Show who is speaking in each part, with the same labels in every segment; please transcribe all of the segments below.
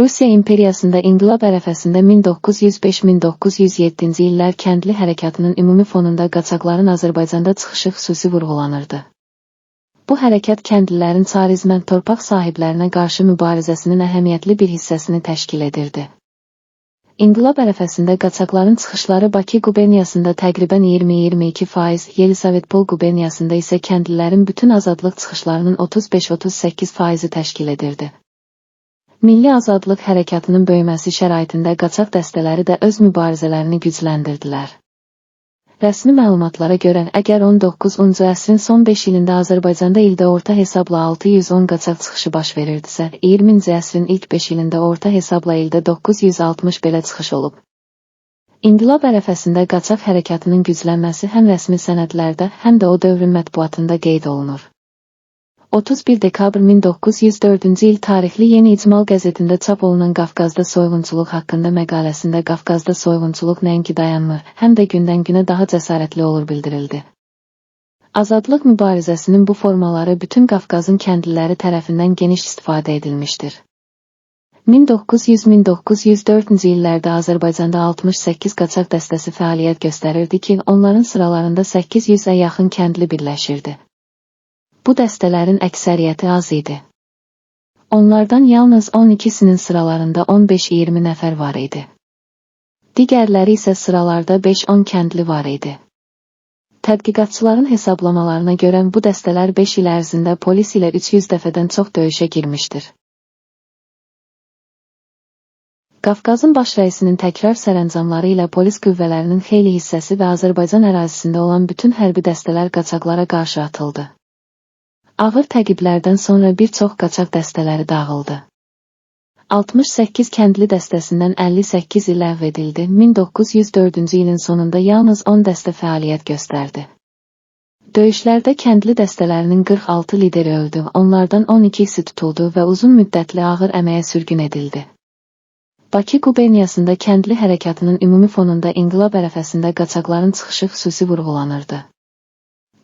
Speaker 1: Rusiya imperiyasında inqilab ərəfəsində 1905-1907-ci illər kəndli hərəkatının ümumi fonunda qaçaqların Azərbaycanda çıxışı xüsusi vurğulanırdı. Bu hərəkat kəndlilərin çarizmən torpaq sahiblərinə qarşı mübarizəsinin əhəmiyyətli bir hissəsini təşkil edirdi. İnqilab ərəfəsində qaçaqların çıxışları Bakı quberniyasında təqribən 20-22%, Yelisavetpol quberniyasında isə kəndlilərin bütün azadlıq çıxışlarının 35-38%-i təşkil edirdi. Milli azadlıq hərəkatının böyüməsi şəraitində qaçaq dəstələri də öz mübarizələrini gücləndirdilər. Rəsmi məlumatlara görə, əgər 19-cu əsrin son 5 ilində Azərbaycanda ildə orta hesabla 610 qaçaq çıxışı baş verirdisə, 20-ci əsrin ilk 5 ilində orta hesabla ildə 960 belə çıxış olub. İnqilab ərəfəsində qaçaq hərəkatının güclənməsi həm rəsmi sənədlərdə, həm də o dövrün mətbuatında qeyd olunur. 31 dekabr 1904-cü il tarixli Yeni İcmal qəzetində çap olunan Qafqazda soyğunçuluq haqqında məqaləsində Qafqazda soyğunçuluq nəinki dayanmır, həm də gündən-günə daha cəsarətli olur bildirildi. Azadlıq mübarizəsinin bu formaları bütün Qafqazın kəndliləri tərəfindən geniş istifadə edilmişdir. 1900-1904-cü illərdə Azərbaycanda 68 qaçaq dəstəsi fəaliyyət göstərirdi ki, onların sıralarında 800-ə yaxın kəndli birləşirdi. Bu dəstələrin əksəriyyəti az idi. Onlardan yalnız 12-sinin sıralarında 15-20 nəfər var idi. Digərləri isə sıralarda 5-10 kəndli var idi. Tədqiqatçıların hesablamalarına görə bu dəstələr 5 il ərzində polis ilə 300 dəfədən çox döyüşə girmişdir. Qafqazın baş rəisinin təkrar sərəncamları ilə polis qüvvələrinin xeyli hissəsi və Azərbaycan ərazisində olan bütün hərbi dəstələr qaçaqlara qarşı atıldı. Ağır təqiblərdən sonra bir çox qaçaq dəstələri dağıldı. 68 kəndli dəstəsindən 58 il ləğv edildi. 1904-cü ilin sonunda yalnız 10 dəstə fəaliyyət göstərdi. Döyüşlərdə kəndli dəstələrinin 46 lideri öldü, onlardan 12-si tutuldu və uzun müddətli ağır əməyə sürgün edildi. Bakı quberniyasında kəndli hərəkatının ümumi fonunda inqilab ərəfəsində qaçaqların çıxışı xüsusi vurğulanırdı.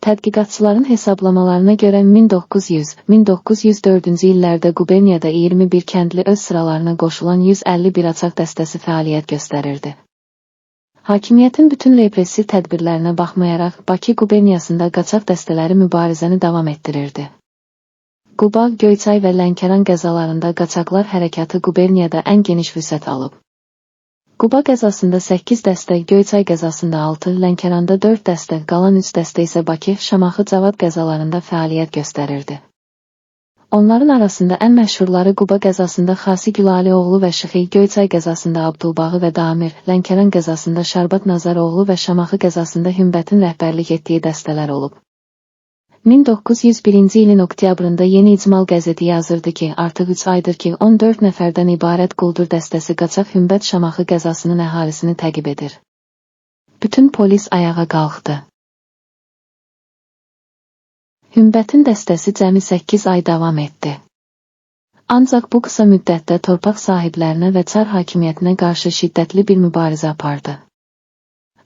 Speaker 1: Tədqiqatçıların hesablamalarına görə 1900-1904-cü illərdə quberniyada 21 kəndli öz sıralarına qoşulan 151 qaçaq dəstəsi fəaliyyət göstərirdi. Hakimiyyətin bütün repressiv tədbirlərinə baxmayaraq, Bakı quberniyasında qaçaq dəstələri mübarizəni davam etdirirdi. Quba, Göyçay və Lənkəran qəzalarında qaçaqlar hərəkatı quberniyada ən geniş vüsət alıb. Quba qəzasında 8 dəstə, Göyçay qəzasında 6, Lənkəranda 4 dəstə, qalan 3 dəstə isə Bakı, Şamaxı, Cavad qəzalarında fəaliyyət göstərirdi. Onların arasında ən məşhurları Quba qəzasında Xasi Gülalioğlu və Şıxi, Göyçay qəzasında Abdulbağı və Damir, Lənkəran qəzasında Şarbat Nazaroğlu və Şamaxı qəzasında Hümbətin rəhbərlik etdiyi dəstələr olub. 1901-ci ilin oktyabrında Yeni İcmal qəzeti yazırdı ki, artıq 3 aydır ki, 14 nəfərdən ibarət quldur dəstəsi qaçaq Hümbət Şamaxı qəzasının əhalisini təqib edir. Bütün polis ayağa qalxdı. Hümbətin dəstəsi cəmi 8 ay davam etdi. Ancaq bu qısa müddətdə torpaq sahiblərinə və çar hakimiyyətinə qarşı şiddətli bir mübarizə apardı.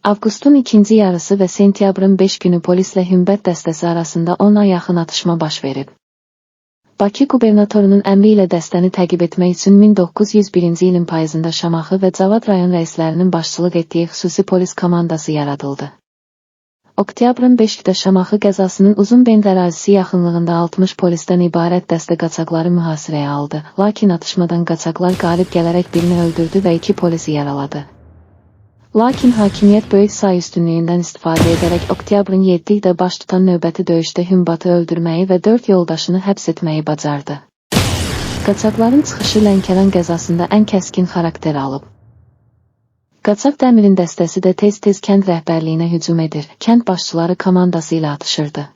Speaker 1: Avqustun ikinci yarısı və sentyabrın 5 günü polislə Hümbət dəstəsi arasında 10-a yaxın atışma baş verib. Bakı qubernatorunun əmri ilə dəstəni təqib etmək üçün 1901-ci ilin payızında Şamaxı və Cavad rayon rəislərinin başçılıq etdiyi xüsusi polis komandası yaradıldı. Oktyabrın 5-də Şamaxı qəzasının Uzunbend ərazisi yaxınlığında 60 polisdən ibarət dəstə qaçaqları mühasirəyə aldı, lakin atışmadan qaçaqlar qalib gələrək birini öldürdü və 2 polisi yaraladı. Lakin hakimiyyət böyük say üstünlüyündən istifadə edərək oktyabrın 7-də baş tutan növbəti döyüşdə Hümbatı öldürməyi və 4 yoldaşını həbs etməyi bacardı. Qaçaqların çıxışı Lənkəran qəzasında ən kəskin xarakter alıb. Qaçaq Dəmirin dəstəsi də tez-tez kənd rəhbərliyinə hücum edir, kənd başçıları komandası ilə atışırdı.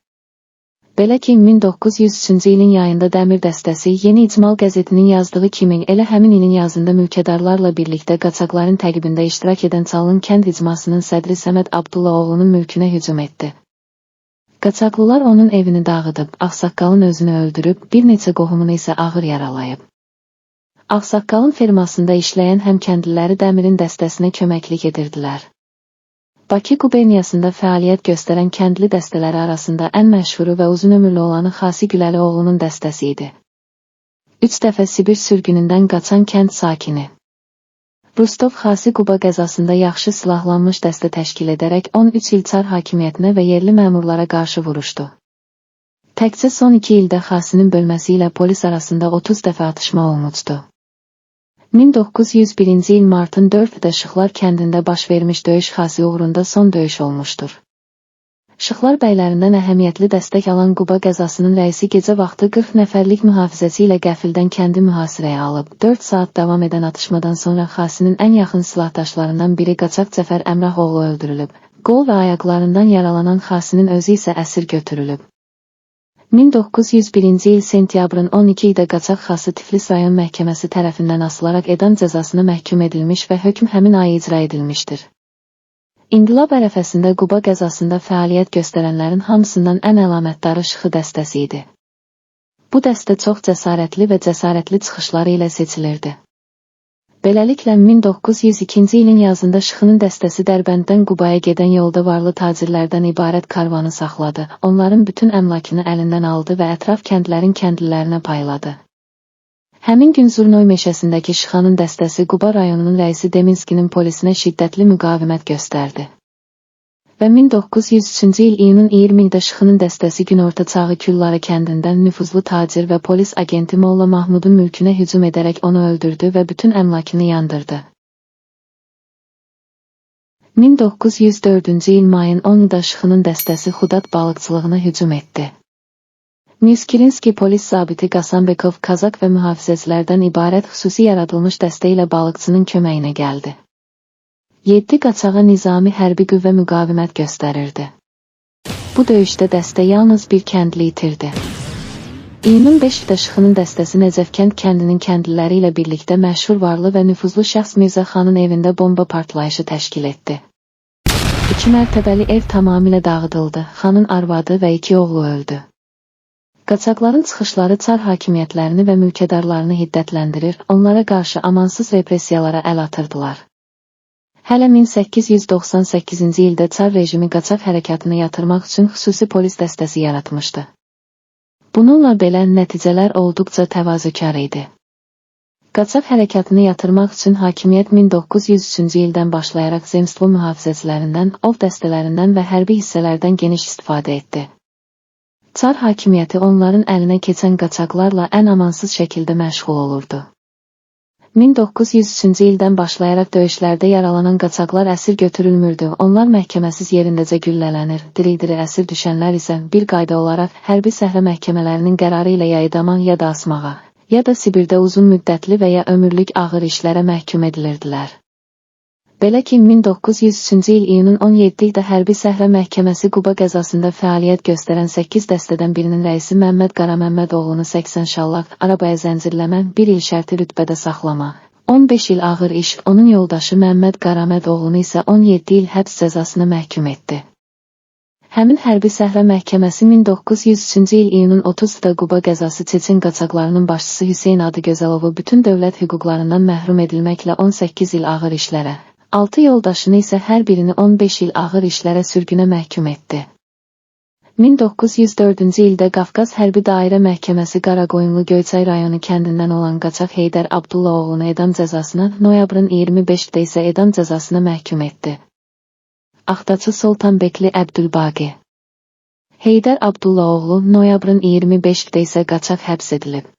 Speaker 1: Belə ki, 1903-cü ilin yayında Dəmir dəstəsi Yeni İcmal qəzetinin yazdığı kimi elə həmin ilin yazında mülkədarlarla birlikdə qaçaqların təqibində iştirak edən Çalın kənd icmasının sədri Səməd Abdullaoğlunun mülkünə hücum etdi. Qaçaqlılar onun evini dağıdıb, Ağsaqqalın özünü öldürüb, bir neçə qohumunu isə ağır yaralayıb. Ağsaqqalın fermasında işləyən həmkəndliləri Dəmirin dəstəsinə köməklik edirdilər. Bakı quberniyasında fəaliyyət göstərən kəndli dəstələri arasında ən məşhuru və uzun ömürlü olanı Xasi Güləlioğlunun dəstəsi idi. 3 dəfə Sibir sürgünündən qaçan kənd sakini. Rustov Xasi Quba qəzasında yaxşı silahlanmış dəstə təşkil edərək 13 il çar hakimiyyətinə və yerli məmurlara qarşı vuruşdu. Təkcə son 2 ildə Xasinin bölməsi ilə polis arasında 30 dəfə atışma olmuşdu. 1901-ci il martın 4-də Şıxlar kəndində baş vermiş döyüş Xasi uğrunda son döyüş olmuşdur. Şıxlar bəylərindən əhəmiyyətli dəstək alan Quba qəzasının rəisi gecə vaxtı 40 nəfərlik mühafizəsi ilə qəfildən kəndi mühasirəyə alıb. 4 saat davam edən atışmadan sonra Xasinin ən yaxın silahdaşlarından biri qaçaq Cəfər Əmrahoğlu öldürülüb. Qol və ayaqlarından yaralanan Xasinin özü isə əsir götürülüb. 1901-ci il sentyabrın 12-də qaçaq Xası Tiflis rayon məhkəməsi tərəfindən asılaraq edam cəzasına məhkum edilmiş və hökm həmin ay icra edilmişdir. İnqilab ərəfəsində Quba qəzasında fəaliyyət göstərənlərin hamısından ən əlamətdarı Şıxı dəstəsi idi. Bu dəstə çox cəsarətli və cəsarətli çıxışları ilə seçilirdi. Beləliklə 1902-ci ilin yazında Şıxının dəstəsi Dərbənddən Qubaya gedən yolda varlı tacirlərdən ibarət karvanı saxladı, onların bütün əmlakını əlindən aldı və ətraf kəndlərin kəndlilərinə payladı. Həmin gün Zurnoy meşəsindəki Şıxanın dəstəsi Quba rayonunun rəisi Deminskinin polisinə şiddətli müqavimət göstərdi. Və 1903-cü il iyunun 20-də Şıxının dəstəsi günorta çağı Külları kəndindən nüfuzlu tacir və polis agenti Molla Mahmudun mülkünə hücum edərək onu öldürdü və bütün əmlakını yandırdı. 1904-cü il mayın 10-da Şıxının dəstəsi Xudat balıqçılığına hücum etdi. Myskirinski polis zabiti Qasanbekov Kazak və mühafizəçilərdən ibarət xüsusi yaradılmış dəstə ilə balıqçının köməyinə gəldi. 7 qaçağa nizami hərbi qüvvə müqavimət göstərirdi. Bu döyüşdə dəstə yalnız bir kəndli itirdi. İyunun 5-də Şıxının dəstəsi Nəcəfkənd kəndinin kəndliləri ilə birlikdə məşhur varlı və nüfuzlu şəxs Mirzə xanın evində bomba partlayışı təşkil etdi. 2 mərtəbəli ev tamamilə dağıdıldı, xanın arvadı və 2 oğlu öldü. Qaçaqların çıxışları çar hakimiyyətlərini və mülkədarlarını hiddətləndirir, onlara qarşı amansız repressiyalara əl atırdılar. Hələ 1898-ci ildə çar rejimi qaçaq hərəkatını yatırmaq üçün xüsusi polis dəstəsi yaratmışdı. Bununla belə nəticələr olduqca təvazökar idi. Qaçaq hərəkatını yatırmaq üçün hakimiyyət 1903-cü ildən başlayaraq zemstvo mühafizəçilərindən, ov dəstələrindən və hərbi hissələrdən geniş istifadə etdi. Çar hakimiyyəti onların əlinə keçən qaçaqlarla ən amansız şəkildə məşğul olurdu. 1903-cü ildən başlayaraq döyüşlərdə yaralanan qaçaqlar əsir götürülmürdü, onlar məhkəməsiz yerindəcə güllələnir, diri-diri əsir düşənlər isə bir qayda olaraq hərbi səhrə məhkəmələrinin qərarı ilə ya edama ya da asmağa, ya da Sibirdə uzun müddətli və ya ömürlük ağır işlərə məhkum edilirdilər. Belə ki, 1903-cü il iyunun 17-də Hərbi Səhrə Məhkəməsi Quba qəzasında fəaliyyət göstərən 8 dəstədən birinin rəisi Məmməd Qaraməmmədoğlunu 80 şallaq, arabaya zəncirləmə, 1 il şərti rütbədə saxlama, 15 il ağır iş, onun yoldaşı Məmməd Qaramədoğlunu isə 17 il həbs cəzasına məhkum etdi. Həmin Hərbi Səhrə Məhkəməsi 1903-cü il iyunun 30-da Quba qəzası Çeçen qaçaqlarının başçısı Hüseyn Adıgözəlovu bütün dövlət hüquqlarından məhrum edilməklə 18 il ağır işlərə, 6 yoldaşını isə hər birini 15 il ağır işlərə sürgünə məhkum etdi. 1904-cü ildə Qafqaz Hərbi Dairə Məhkəməsi Qaraqoyunlu Göyçay rayonu kəndindən olan qaçaq Heydər Abdullaoğlunu edam cəzasına, noyabrın 25-də isə edam cəzasına məhkum etdi. Axtaçı Soltanbekli Əbdülbaqi Heydər Abdullaoğlu noyabrın 25-də isə qaçaq həbs edilib.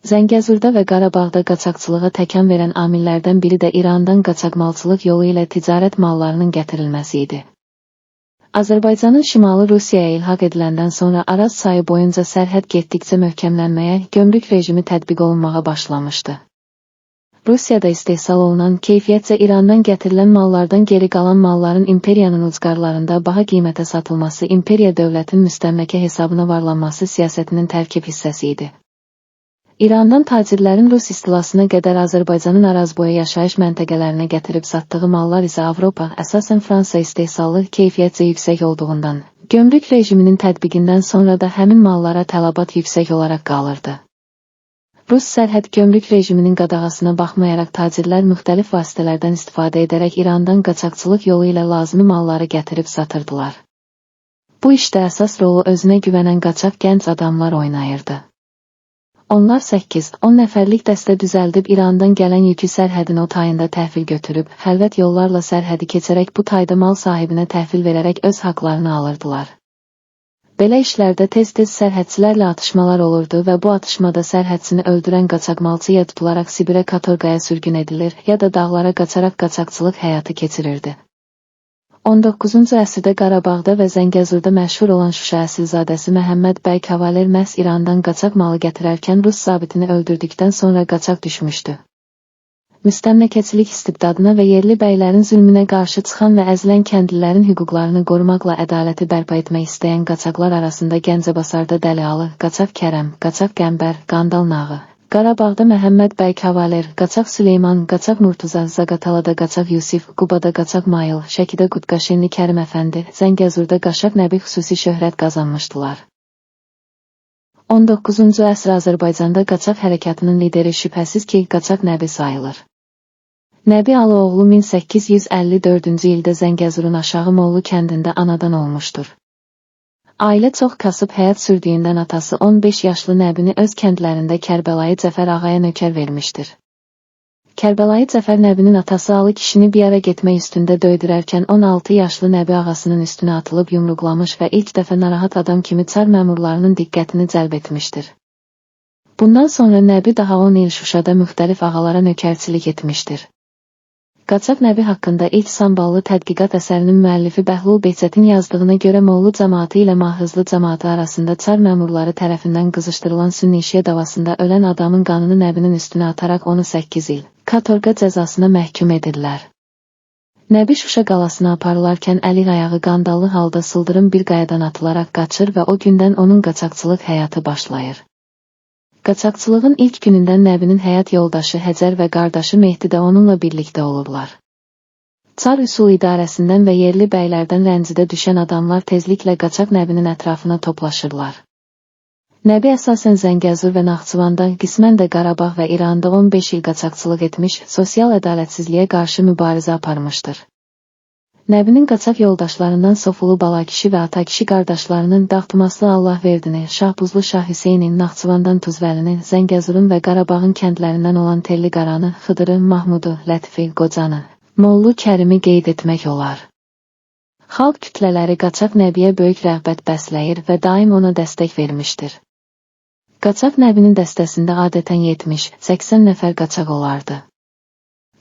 Speaker 1: Zəngəzurda və Qarabağda qaçaqçılığa təkan verən amillərdən biri də İrandan qaçaqmalçılıq yolu ilə ticarət mallarının gətirilməsi idi. Azərbaycanın şimalı Rusiyaya ilhaq ediləndən sonra Araz çayı boyunca sərhəd getdikcə möhkəmlənməyə, gömrük rejimi tətbiq olunmağa başlamışdı. Rusiyada istehsal olunan, keyfiyyətcə İrandan gətirilən mallardan geri qalan malların imperiyanın ucqarlarında baha qiymətə satılması imperiya dövlətin müstəmləkə hesabına varlanması siyasətinin tərkib hissəsi idi. İrandan tacirlərin Rus istilasına qədər Azərbaycanın Arazboyu yaşayış məntəqələrinə gətirib satdığı mallar isə Avropa, əsasən Fransa istehsalı keyfiyyətcə yüksək olduğundan, gömrük rejiminin tətbiqindən sonra da həmin mallara tələbat yüksək olaraq qalırdı. Rus sərhəd gömrük rejiminin qadağasına baxmayaraq tacirlər müxtəlif vasitələrdən istifadə edərək İrandan qaçaqçılıq yolu ilə lazımi malları gətirib satırdılar. Bu işdə əsas rolu özünə güvənən qaçaq gənc adamlar oynayırdı. Onlar 8-10 nəfərlik dəstə düzəldib İrandan gələn yükü sərhədin o tayında təhvil götürüb, xəlvət yollarla sərhədi keçərək bu tayda mal sahibinə təhvil verərək öz haqlarını alırdılar. Belə işlərdə tez-tez sərhədçilərlə atışmalar olurdu və bu atışmada sərhədçini öldürən qaçaqmalçı ya tutularaq Sibirə katorqaya sürgün edilir, ya da dağlara qaçaraq qaçaqçılıq həyatı keçirirdi. 19-cu əsrdə Qarabağda və Zəngəzurda məşhur olan Şuşa əsilzadəsi Məhəmməd bəy Kavaler məhz İrandan qaçaq malı gətirərkən Rus zabitini öldürdükdən sonra qaçaq düşmüşdü. Müstəmləkəçilik istibdadına və yerli bəylərin zülmünə qarşı çıxan və əzilən kəndlilərin hüquqlarını qorumaqla ədaləti bərpa etmək istəyən qaçaqlar arasında Gəncəbasarda Dəlialı, Qaçaq Kərəm, Qaçaq Qəmbər, Qandal Nağı, Qarabağda Məhəmməd bəy Kavaler, Qaçaq Süleyman, Qaçaq Murtuza, Zaqatalada Qaçaq Yusif, Qubada Qaçaq Mayıl, Şəkidə Qutqaşenli Kərim Əfəndi, Zəngəzurda Qaçaq Nəbi xüsusi şöhrət qazanmışdılar. 19-cu əsr Azərbaycanda qaçaq hərəkatının lideri şübhəsiz ki, Qaçaq Nəbi sayılır. Nəbi Alıoğlu 1854-cü ildə Zəngəzurun Aşağı Mollu kəndində anadan olmuşdur. Ailə çox kasıb həyat sürdüyündən atası 15 yaşlı Nəbini öz kəndlərində Kərbəlayı Cəfər ağaya nökər vermişdir. Kərbəlayı Cəfər Nəbinin atası Alı kişini bir ara getmək üstündə döydürərkən 16 yaşlı Nəbi ağasının üstünə atılıb yumruqlamış və ilk dəfə narahat adam kimi çar məmurlarının diqqətini cəlb etmişdir. Bundan sonra Nəbi daha 10 il Şuşada müxtəlif ağalara nökərçilik etmişdir. Qaçaq Nəbi haqqında ilk samballı tədqiqat əsərinin müəllifi Bəhlul Behçətin yazdığına görə Mollu cəmaatı ilə Mahızlı cəmaatı arasında çar məmurları tərəfindən qızışdırılan Sünnişiyə davasında ölən adamın qanını Nəbinin üstünə ataraq onu 8 il katorqa cəzasına məhkum edirlər. Nəbi Şuşa qalasına aparılarkən əli ayağı qandallı halda sıldırım bir qayadan atılaraq qaçır və o gündən onun qaçaqçılıq həyatı başlayır. Qaçaqçılığın ilk günündən Nəbinin həyat yoldaşı Həcər və qardaşı Mehdi də onunla birlikdə olurlar. Çar üsul idarəsindən və yerli bəylərdən rəncidə düşən adamlar tezliklə Qaçaq Nəbinin ətrafına toplaşırlar. Nəbi əsasən Zəngəzur və Naxçıvanda, qismən də Qarabağ və İranda 15 il qaçaqçılıq etmiş, sosial ədalətsizliyə qarşı mübarizə aparmışdır. Nəbinin qaçaq yoldaşlarından Sofulu Balakişi və Atakişi qardaşlarının Dağtumaslı Allahverdini, Şahbuzlu Şah Hüseynin, Naxçıvandan Tuzvəlini, Zəngəzurun və Qarabağın kəndlərindən olan Telli Qaranı, Xıdırı, Mahmudu, Lətifi, Qocanı, Mollu Kərimi qeyd etmək olar. Xalq kütlələri Qaçaq Nəbiyə böyük rəğbət bəsləyir və daim ona dəstək vermişdir. Qaçaq Nəbinin dəstəsində adətən 70-80 nəfər qaçaq olardı.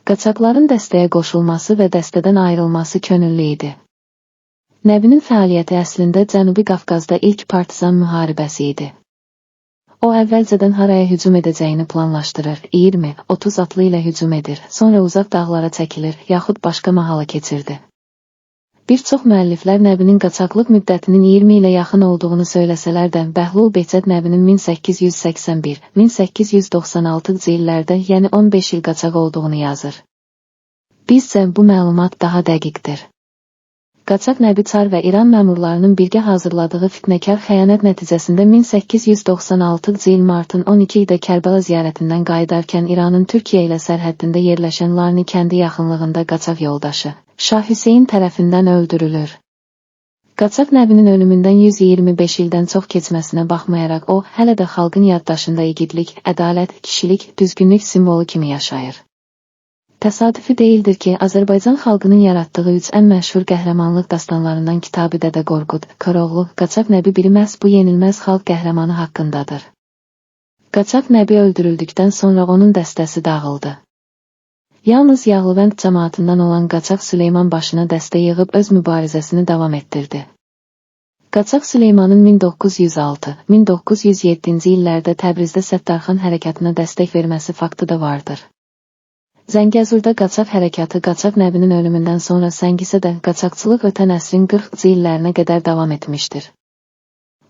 Speaker 1: Qaçaqların dəstəyə qoşulması və dəstədən ayrılması könüllü idi. Nəbinin fəaliyyəti əslində Cənubi Qafqazda ilk partizan müharibəsi idi. O əvvəlcədən haraya hücum edəcəyini planlaşdırır, 20-30 atlı ilə hücum edir, sonra uzaq dağlara çəkilir, yaxud başqa mahala keçirdi. Bir çox müəlliflər Nəbinin qaçaqlıq müddətinin 20 ilə yaxın olduğunu söyləsələr də, Bəhlul Behçət Nəbinin 1881-1896 illərdə, yəni 15 il qaçaq olduğunu yazır. Bizcə bu məlumat daha dəqiqdir. Qaçaq Nəbi Çar və İran məmurlarının birgə hazırladığı fitnəkar xəyanət nəticəsində 1896 il martın 12-də Kərbəla ziyarətindən qayıdarkən İranın Türkiyə ilə sərhəddində yerləşən Larni kəndi yaxınlığında qaçaq yoldaşı Şah Hüseyn tərəfindən öldürülür. Qaçaq Nəbinin ölümündən 125 ildən çox keçməsinə baxmayaraq o, hələ də xalqın yaddaşında igidlik, ədalət, kişilik, düzgünlük simvolu kimi yaşayır. Təsadüfi deyildir ki, Azərbaycan xalqının yaratdığı 3 ən məşhur qəhrəmanlıq dastanlarından Kitab-ı Dədə Qorqud, Koroğlu, Qaçaq Nəbi biri məhz bu yenilməz xalq qəhrəmanı haqqındadır. Qaçaq Nəbi öldürüldükdən sonra onun dəstəsi dağıldı. Yalnız Yağlıvənd cəmaatından olan Qaçaq Süleyman başına dəstə yığıb öz mübarizəsini davam etdirdi. Qaçaq Süleymanın 1906-1907-ci illərdə Təbrizdə Səttarxan hərəkatına dəstək verməsi faktı da vardır. Zəngəzurda qaçaq hərəkatı Qaçaq Nəbinin ölümündən sonra səngisə də qaçaqçılıq ötən əsrin 40-cı illərinə qədər davam etmişdir.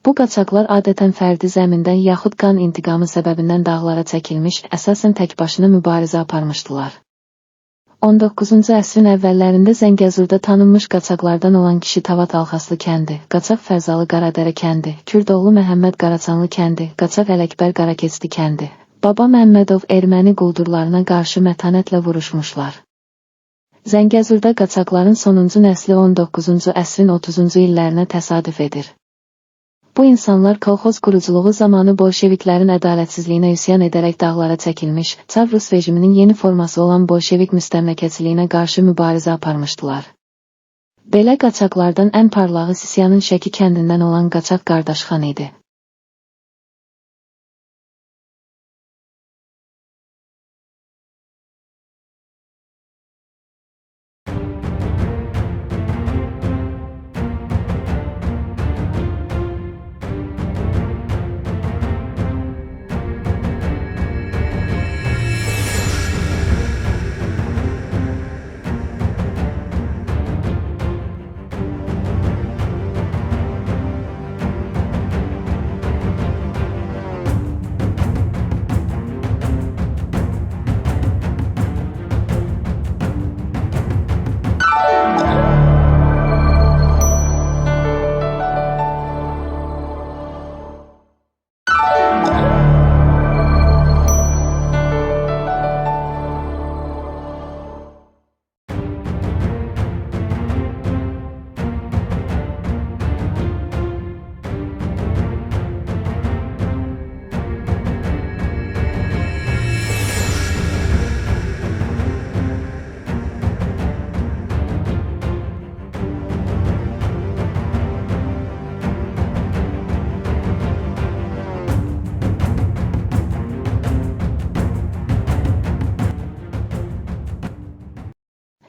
Speaker 1: Bu qaçaqlar adətən fərdi zəmindən yaxud qan intiqamı səbəbindən dağlara çəkilmiş, əsasən təkbaşına mübarizə aparmışdılar. 19-cu əsrin əvvəllərində Zəngəzurda tanınmış qaçaqlardan olan kişi Tavat Alxaslı kəndi, Qaçaq Fərzalı Qaradərə kəndi, Kürdoğlu Məhəmməd Qaraçanlı kəndi, Qaçaq Ələkbər Qarakesdi kəndi, Baba Məmmədov erməni quldurlarına qarşı mətanətlə vuruşmuşlar. Zəngəzurda qaçaqların sonuncu nəsli 19-cu əsrin 30-cu illərinə təsadüf edir. Bu insanlar kolxoz quruculuğu zamanı bolşeviklərin ədalətsizliyinə üsyan edərək dağlara çəkilmiş, Çar Rus rejiminin yeni forması olan bolşevik müstəmləkəçiliyinə qarşı mübarizə aparmışdılar. Belə qaçaqlardan ən parlağı Sisiyanın Şəki kəndindən olan Qaçaq Qardaşxan idi.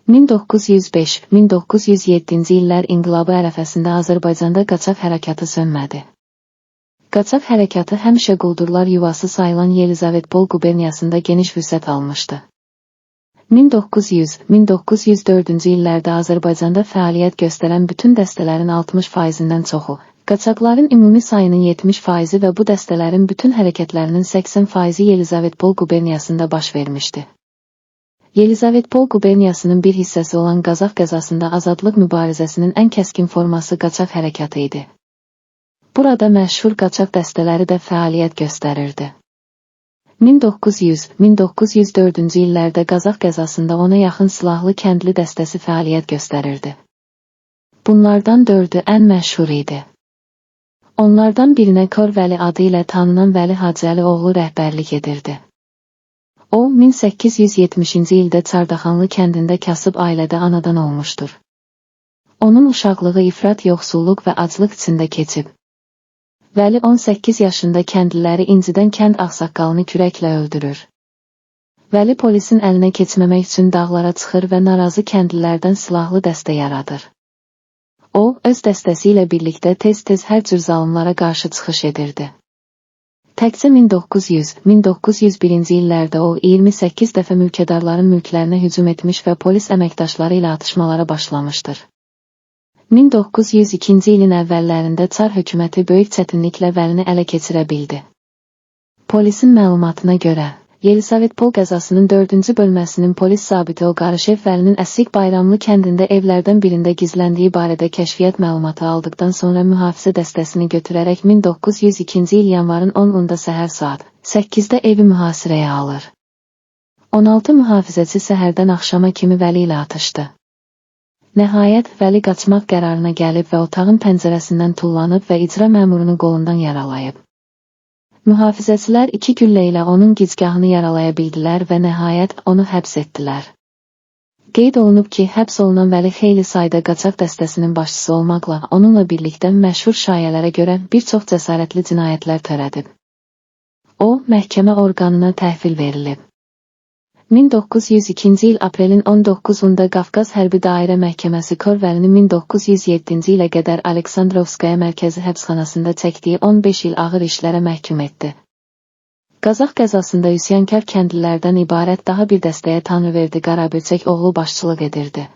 Speaker 1: (1905-1907-ci illər inqilabı ərəfəsində Azərbaycanda qaçaq hərəkatı sönmədi. Qaçaq hərəkatı həmişə quldurlar yuvası sayılan Yelizavetpol quberniyasında geniş vüsət almışdı. 1900-1904-cü illərdə Azərbaycanda fəaliyyət göstərən bütün dəstələrin 60%-dən çoxu, qaçaqların ümumi sayının 70% və bu dəstələrin bütün hərəkətlərinin 80% Yelizavetpol quberniyasında baş vermişdi. Yelizavetpol quberniyasının bir hissəsi olan Qazaq qəzasında azadlıq mübarizəsinin ən kəskin forması qaçaq hərəkatı idi. Burada məşhur qaçaq dəstələri də fəaliyyət göstərirdi. 1900-1904-cü illərdə Qazaq qəzasında ona yaxın silahlı kəndli dəstəsi fəaliyyət göstərirdi. Bunlardan 4-ü ən məşhur idi. Onlardan birinə Kor Vəli adı ilə tanınan Vəli Hacıəli oğlu rəhbərlik edirdi. O, 1870-ci ildə Çardaxanlı kəndində kasıb ailədə anadan olmuşdur. Onun uşaqlığı ifrat yoxsulluq və aclıq içində keçib. Vəli 18 yaşında kəndliləri incidən kənd ağsaqqalını kürəklə öldürür. Vəli polisin əlinə keçməmək üçün dağlara çıxır və narazı kəndlilərdən silahlı dəstə yaradır. O, öz dəstəsi ilə birlikdə tez-tez hər cür zalımlara qarşı çıxış edirdi. Təkcə 1900-1901-ci illərdə o 28 dəfə mülkədarların mülklərinə hücum etmiş və polis əməkdaşları ilə atışmalara başlamışdır. 1902-ci ilin əvvəllərində Çar hökuməti böyük çətinliklə Vəlini ələ keçirə bildi. Polisin məlumatına görə, Yelizavetpol qəzasının 4-cü bölməsinin polis zabiti Oqarışev Vəlinin Əsrik Bayramlı kəndində evlərdən birində gizləndiyi barədə kəşfiyyat məlumatı aldıqdan sonra mühafizə dəstəsini götürərək 1902-ci il yanvarın 10-unda səhər saat 8-də evi mühasirəyə alır. 16 mühafizəçi səhərdən axşama kimi Vəli ilə atışdı. Nəhayət, Vəli qaçmaq qərarına gəlib və otağın pəncərəsindən tullanıb və icra məmurunu qolundan yaralayıb. Mühafizəçilər 2 güllə ilə onun gicgahını yaralaya bildilər və nəhayət onu həbs etdilər. Qeyd olunub ki, həbs olunan Vəli xeyli sayda qaçaq dəstəsinin başçısı olmaqla onunla birlikdə məşhur şayələrə görə bir çox cəsarətli cinayətlər törədib. O, məhkəmə orqanına təhvil verilib. 1902-ci il aprelin 19-unda Qafqaz Hərbi Dairə Məhkəməsi Korvəlini 1907-ci ilə qədər Aleksandrovskaya mərkəzi həbsxanasında çəkdiyi 15 il ağır işlərə məhkum etdi. Qazax qəzasında üsyankar kəndlilərdən ibarət daha bir dəstəyə Tanrıverdi Qaraböçək oğlu başçılıq edirdi.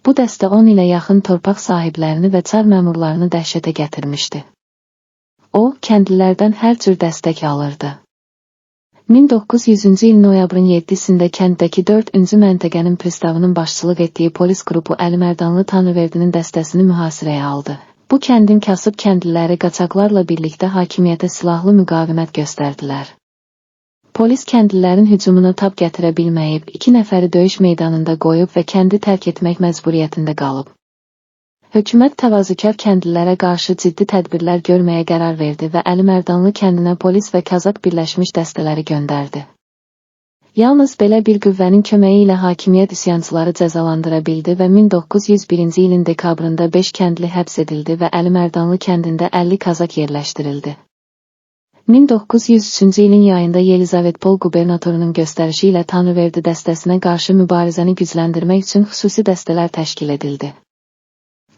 Speaker 1: Bu dəstə 10 ilə yaxın torpaq sahiblərini və çar məmurlarını dəhşətə gətirmişdi. O, kəndlilərdən hər cür dəstək alırdı. 1900-cü il noyabrın 7-sində kənddəki 4-cü məntəqənin pristavının başçılıq etdiyi polis qrupu Əlimərdanlı Tanrıverdinin dəstəsini mühasirəyə aldı. Bu kəndin kasıb kəndliləri qaçaqlarla birlikdə hakimiyyətə silahlı müqavimət göstərdilər. Polis kəndlilərin hücumuna tab gətirə bilməyib, 2 nəfəri döyüş meydanında qoyub və kəndi tərk etmək məcburiyyətində qalıb. Hökumət təvazökar kəndlilərə qarşı ciddi tədbirlər görməyə qərar verdi və Əlimərdanlı kəndinə polis və Kazak birləşmiş dəstələri göndərdi. Yalnız belə bir qüvvənin köməyi ilə hakimiyyət üsyançıları cəzalandıra bildi və 1901-ci ilin dekabrında 5 kəndli həbs edildi və Əlimərdanlı kəndində 50 Kazak yerləşdirildi. 1903-cü ilin yayında Yelizavetpol qubernatorunun göstərişi ilə Tanrıverdi dəstəsinə qarşı mübarizəni gücləndirmək üçün xüsusi dəstələr təşkil edildi.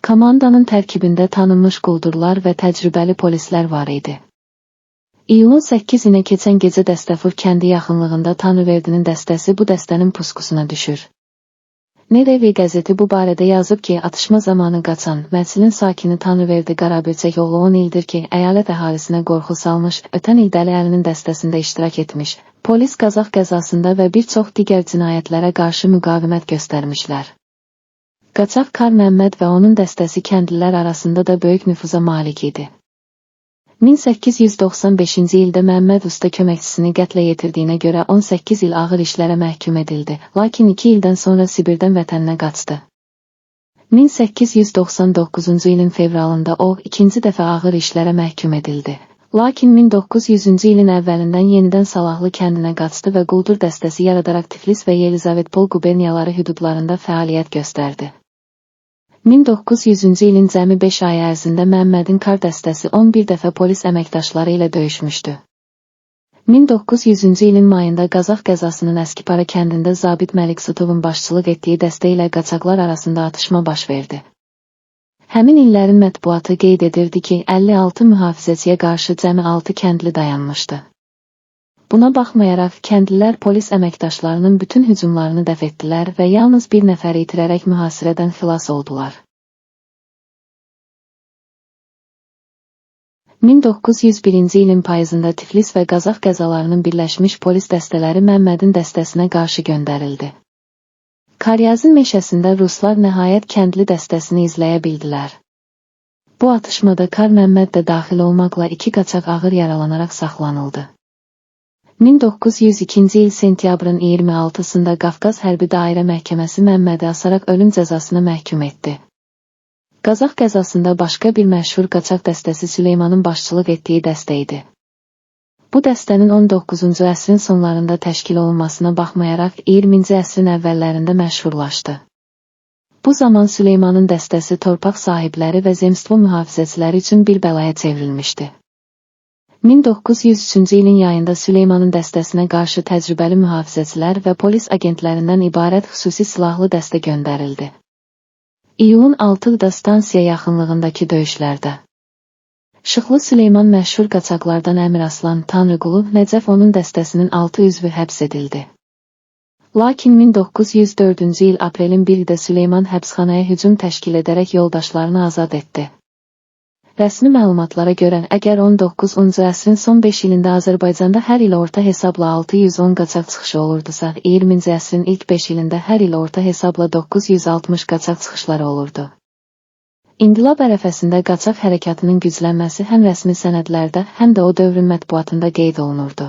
Speaker 1: Komandanın tərkibində tanınmış quldurlar və təcrübəli polislər var idi. İyulun 8-inə keçən gecə Dəstəfur kəndi yaxınlığında Tanrıverdinin dəstəsi bu dəstənin puskusuna düşür. Nerevi qəzeti bu barədə yazıb ki, atışma zamanı qaçan, Mərsilin sakini Tanrıverdi Qaraböçək oğlu 10 ildir ki, əyalət əhalisinə qorxu salmış, ötən il Dəli Əlinin dəstəsində iştirak etmiş, polis Qazax qəzasında və bir çox digər cinayətlərə qarşı müqavimət göstərmişlər. Qaçaq Kar Məmməd və onun dəstəsi kəndlilər arasında da böyük nüfuza malik idi. 1895-ci ildə Məmməd usta köməkçisini qətlə yetirdiyinə görə 18 il ağır işlərə məhkum edildi, lakin 2 ildən sonra Sibirdən vətəninə qaçdı. 1899-cu ilin fevralında o, ikinci dəfə ağır işlərə məhkum edildi. Lakin 1900-cü ilin əvvəlindən yenidən Salahlı kəndinə qaçdı və quldur dəstəsi yaradaraq Tiflis və Yelizavetpol quberniyaları hüdudlarında fəaliyyət göstərdi. 1900-cü ilin cəmi 5 ay ərzində Məmmədin Kar dəstəsi 11 dəfə polis əməkdaşları ilə döyüşmüşdü. 1900-cü ilin mayında Qazax qəzasının Əskipara kəndində zabit Məlik Sıtovun başçılıq etdiyi dəstə ilə qaçaqlar arasında atışma baş verdi. Həmin illərin mətbuatı qeyd edirdi ki, 56 mühafizəçiyə qarşı cəmi 6 kəndli dayanmışdı. Buna baxmayaraq, kəndlilər polis əməkdaşlarının bütün hücumlarını dəf etdilər və yalnız bir nəfəri itirərək mühasirədən xilas oldular. 1901-ci ilin payızında Tiflis və Qazax qəzalarının birləşmiş polis dəstələri Məmmədin dəstəsinə qarşı göndərildi. Karyazın meşəsində ruslar nəhayət kəndli dəstəsini izləyə bildilər. Bu atışmada Kar Məmməd də daxil olmaqla 2 qaçaq ağır yaralanaraq saxlanıldı. 1902-ci il sentyabrın 26-sında Qafqaz Hərbi Dairə Məhkəməsi Məmmədi asaraq ölüm cəzasına məhkum etdi. Qazax qəzasında başqa bir məşhur qaçaq dəstəsi Süleymanın başçılıq etdiyi dəstə idi. Bu dəstənin 19-cu əsrin sonlarında təşkil olunmasına baxmayaraq 20-ci əsrin əvvəllərində məşhurlaşdı. Bu zaman Süleymanın dəstəsi torpaq sahibləri və zemstvo mühafizəçiləri üçün bir bəlaya çevrilmişdi. 1903-cü ilin yayında Süleymanın dəstəsinə qarşı təcrübəli mühafizəçilər və polis agentlərindən ibarət xüsusi silahlı dəstə göndərildi. İyulun 6-da stansiya yaxınlığındakı döyüşlərdə Şıxlı Süleyman məşhur qaçaqlardan Əmir Aslan Tanrıqulu Nəcəf onun dəstəsinin 6 üzvü həbs edildi. Lakin 1904-cü il aprelin 1-də Süleyman həbsxanaya hücum təşkil edərək yoldaşlarını azad etdi. Rəsmi məlumatlara görə, əgər 19-cu əsrin son 5 ilində Azərbaycanda hər il orta hesabla 610 qaçaq çıxışı olurdusa, 20-ci əsrin ilk 5 ilində hər il orta hesabla 960 qaçaq çıxışları olurdu. İnqilab ərəfəsində qaçaq hərəkatının güclənməsi həm rəsmi sənədlərdə, həm də o dövrün mətbuatında qeyd olunurdu.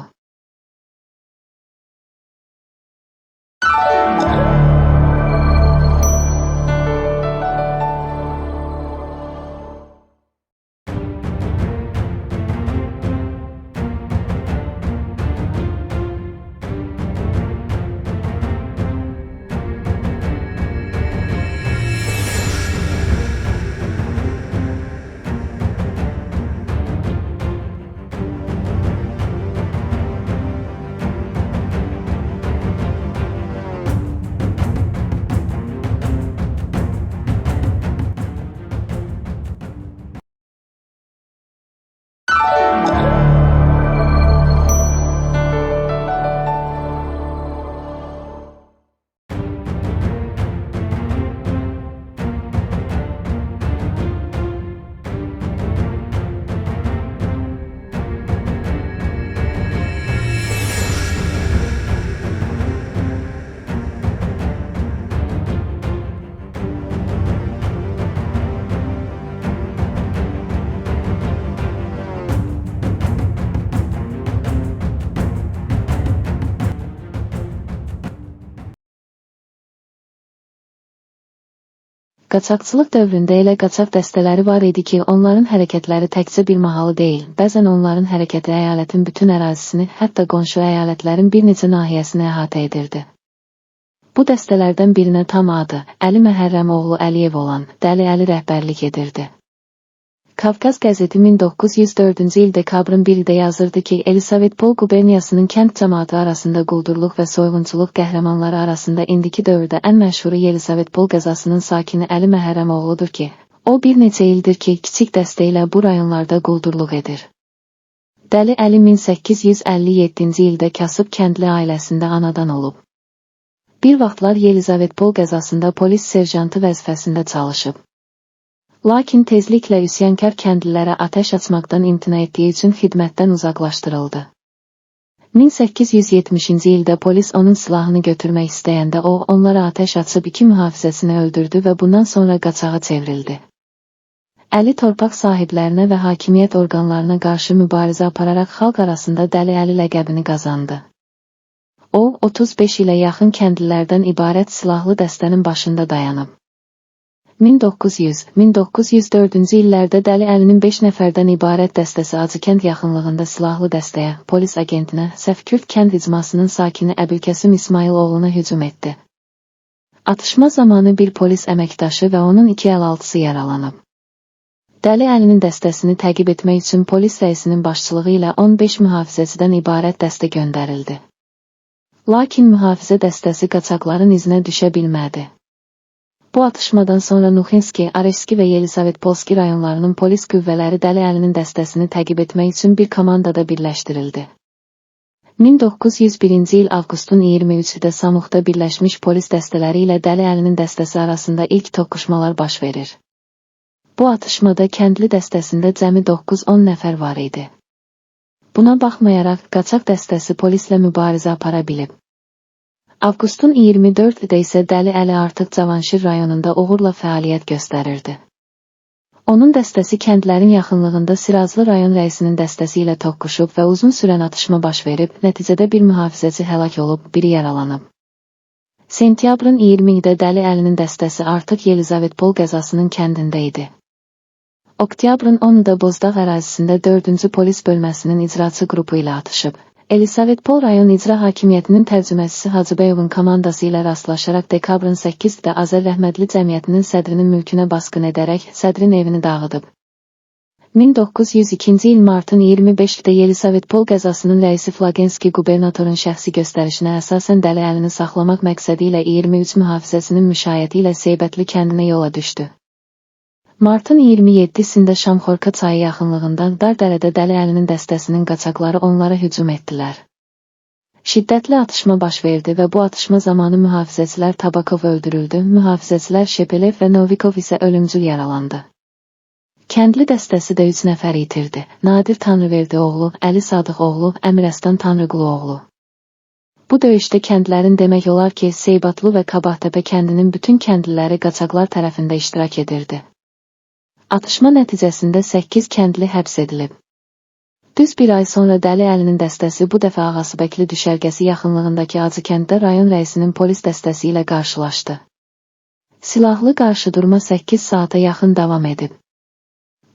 Speaker 1: Qaçaqçılıq dövründə elə qaçaq dəstələri var idi ki, onların hərəkətləri təkcə bir mahalı deyil, bəzən onların hərəkəti əyalətin bütün ərazisini, hətta qonşu əyalətlərin bir neçə nahiyəsini əhatə edirdi. Bu dəstələrdən birinə tam adı Əli Məhərrəmoğlu Əliyev olan Dəli Əli rəhbərlik edirdi. Kafkaz qəzeti 1904-cü il dekabrın 1-də yazırdı ki, Elisavetpol quberniyasının kənd cəmaatı arasında quldurluq və soyğunçuluq qəhrəmanları arasında indiki dövrdə ən məşhuru Elisavetpol qəzasının sakini Əli Məhərrəmoğludur ki, o bir neçə ildir ki, kiçik dəstə ilə bu rayonlarda quldurluq edir. Dəli Əli 1857-ci ildə kasıb kəndli ailəsində anadan olub. Bir vaxtlar Elisavetpol qəzasında polis serjantı vəzifəsində çalışıb. Lakin tezliklə üsyankar kəndlilərə atəş açmaqdan imtina etdiyi üçün xidmətdən uzaqlaşdırıldı. 1870-ci ildə polis onun silahını götürmək istəyəndə o, onlara atəş açıb 2 mühafizəsini öldürdü və bundan sonra qaçağa çevrildi. Əli torpaq sahiblərinə və hakimiyyət orqanlarına qarşı mübarizə apararaq xalq arasında Dəli Əli ləqəbini qazandı. O, 35 ilə yaxın kəndlilərdən ibarət silahlı dəstənin başında dayanıb. 1900-1904-cü illərdə Dəli Əlinin 5 nəfərdən ibarət dəstəsi Acıkənd yaxınlığında silahlı dəstəyə, polis agentinə, Səfkürd kənd icmasının sakini Əbülkəsim İsmailoğluna hücum etdi. Atışma zamanı bir polis əməkdaşı və onun 2 əlaltısı yaralanıb. Dəli Əlinin dəstəsini təqib etmək üçün polis rəisinin başçılığı ilə 15 mühafizəçidən ibarət dəstə göndərildi. Lakin mühafizə dəstəsi qaçaqların izinə düşə bilmədi. Bu atışmadan sonra Nuxinski, Areski və Yelisavetpolski rayonlarının polis qüvvələri Dəli Əlinin dəstəsini təqib etmək üçün bir komandada birləşdirildi. 1901-ci il avqustun 23-də Samuxda birləşmiş polis dəstələri ilə Dəli Əlinin dəstəsi arasında ilk toqquşmalar baş verir. Bu atışmada kəndli dəstəsində cəmi 9-10 nəfər var idi. Buna baxmayaraq, qaçaq dəstəsi polislə mübarizə apara bilib. Avqustun 24-də isə Dəli Əli artıq Cavanşir rayonunda uğurla fəaliyyət göstərirdi. Onun dəstəsi kəndlərin yaxınlığında Sirazlı rayon rəisinin dəstəsi ilə toqquşub və uzun sürən atışma baş verib, nəticədə bir mühafizəçi həlak olub, biri yaralanıb. Sentyabrın 20-də Dəli Əlinin dəstəsi artıq Yelisavetpol qəzasının kəndində idi. Oktyabrın 10-da Bozdağ ərazisində 4-cü polis bölməsinin icraçı qrupu ilə atışıb. Elisavetpol rayon icra hakimiyyətinin tərcüməcisi Hacıbəyovun komandası ilə rastlaşaraq dekabrın 8-də Azər Rəhmədli Cəmiyyətinin sədrinin mülkünə basqın edərək sədrin evini dağıdıb. 1902-ci il martın 25-də Yelisavetpol qəzasının rəisi Flagenski qubernatorun şəxsi göstərişinə əsasən Dəli Əlini saxlamaq məqsədi ilə 23 mühafizəsinin müşayiəti ilə Seybətli kəndinə yola düşdü. Martın 27-sində Şamxorka çayı yaxınlığından Dardərədə Dəli Əlinin dəstəsinin qaçaqları onlara hücum etdilər. Şiddətli atışma baş verdi və bu atışma zamanı mühafizəçilər Tabakov öldürüldü, mühafizəçilər Şepelev və Novikov isə ölümcül yaralandı. Kəndli dəstəsi də 3 nəfər itirdi. Nadir Tanrıverdioğlu, Əli Sadıqoğlu, Əmirəstan Tanrıquluoğlu. Bu döyüşdə kəndlərin demək olar ki, Seybatlı və Qabahtəpə kəndinin bütün kəndliləri qaçaqlar tərəfində iştirak edirdi. Atışma nəticəsində 8 kəndli həbs edilib. Düz bir ay sonra Dəli Əlinin dəstəsi bu dəfə Ağasıbəkli düşərgəsi yaxınlığındakı Acıkənddə rayon rəisinin polis dəstəsi ilə qarşılaşdı. Silahlı qarşıdurma 8 saata yaxın davam edib.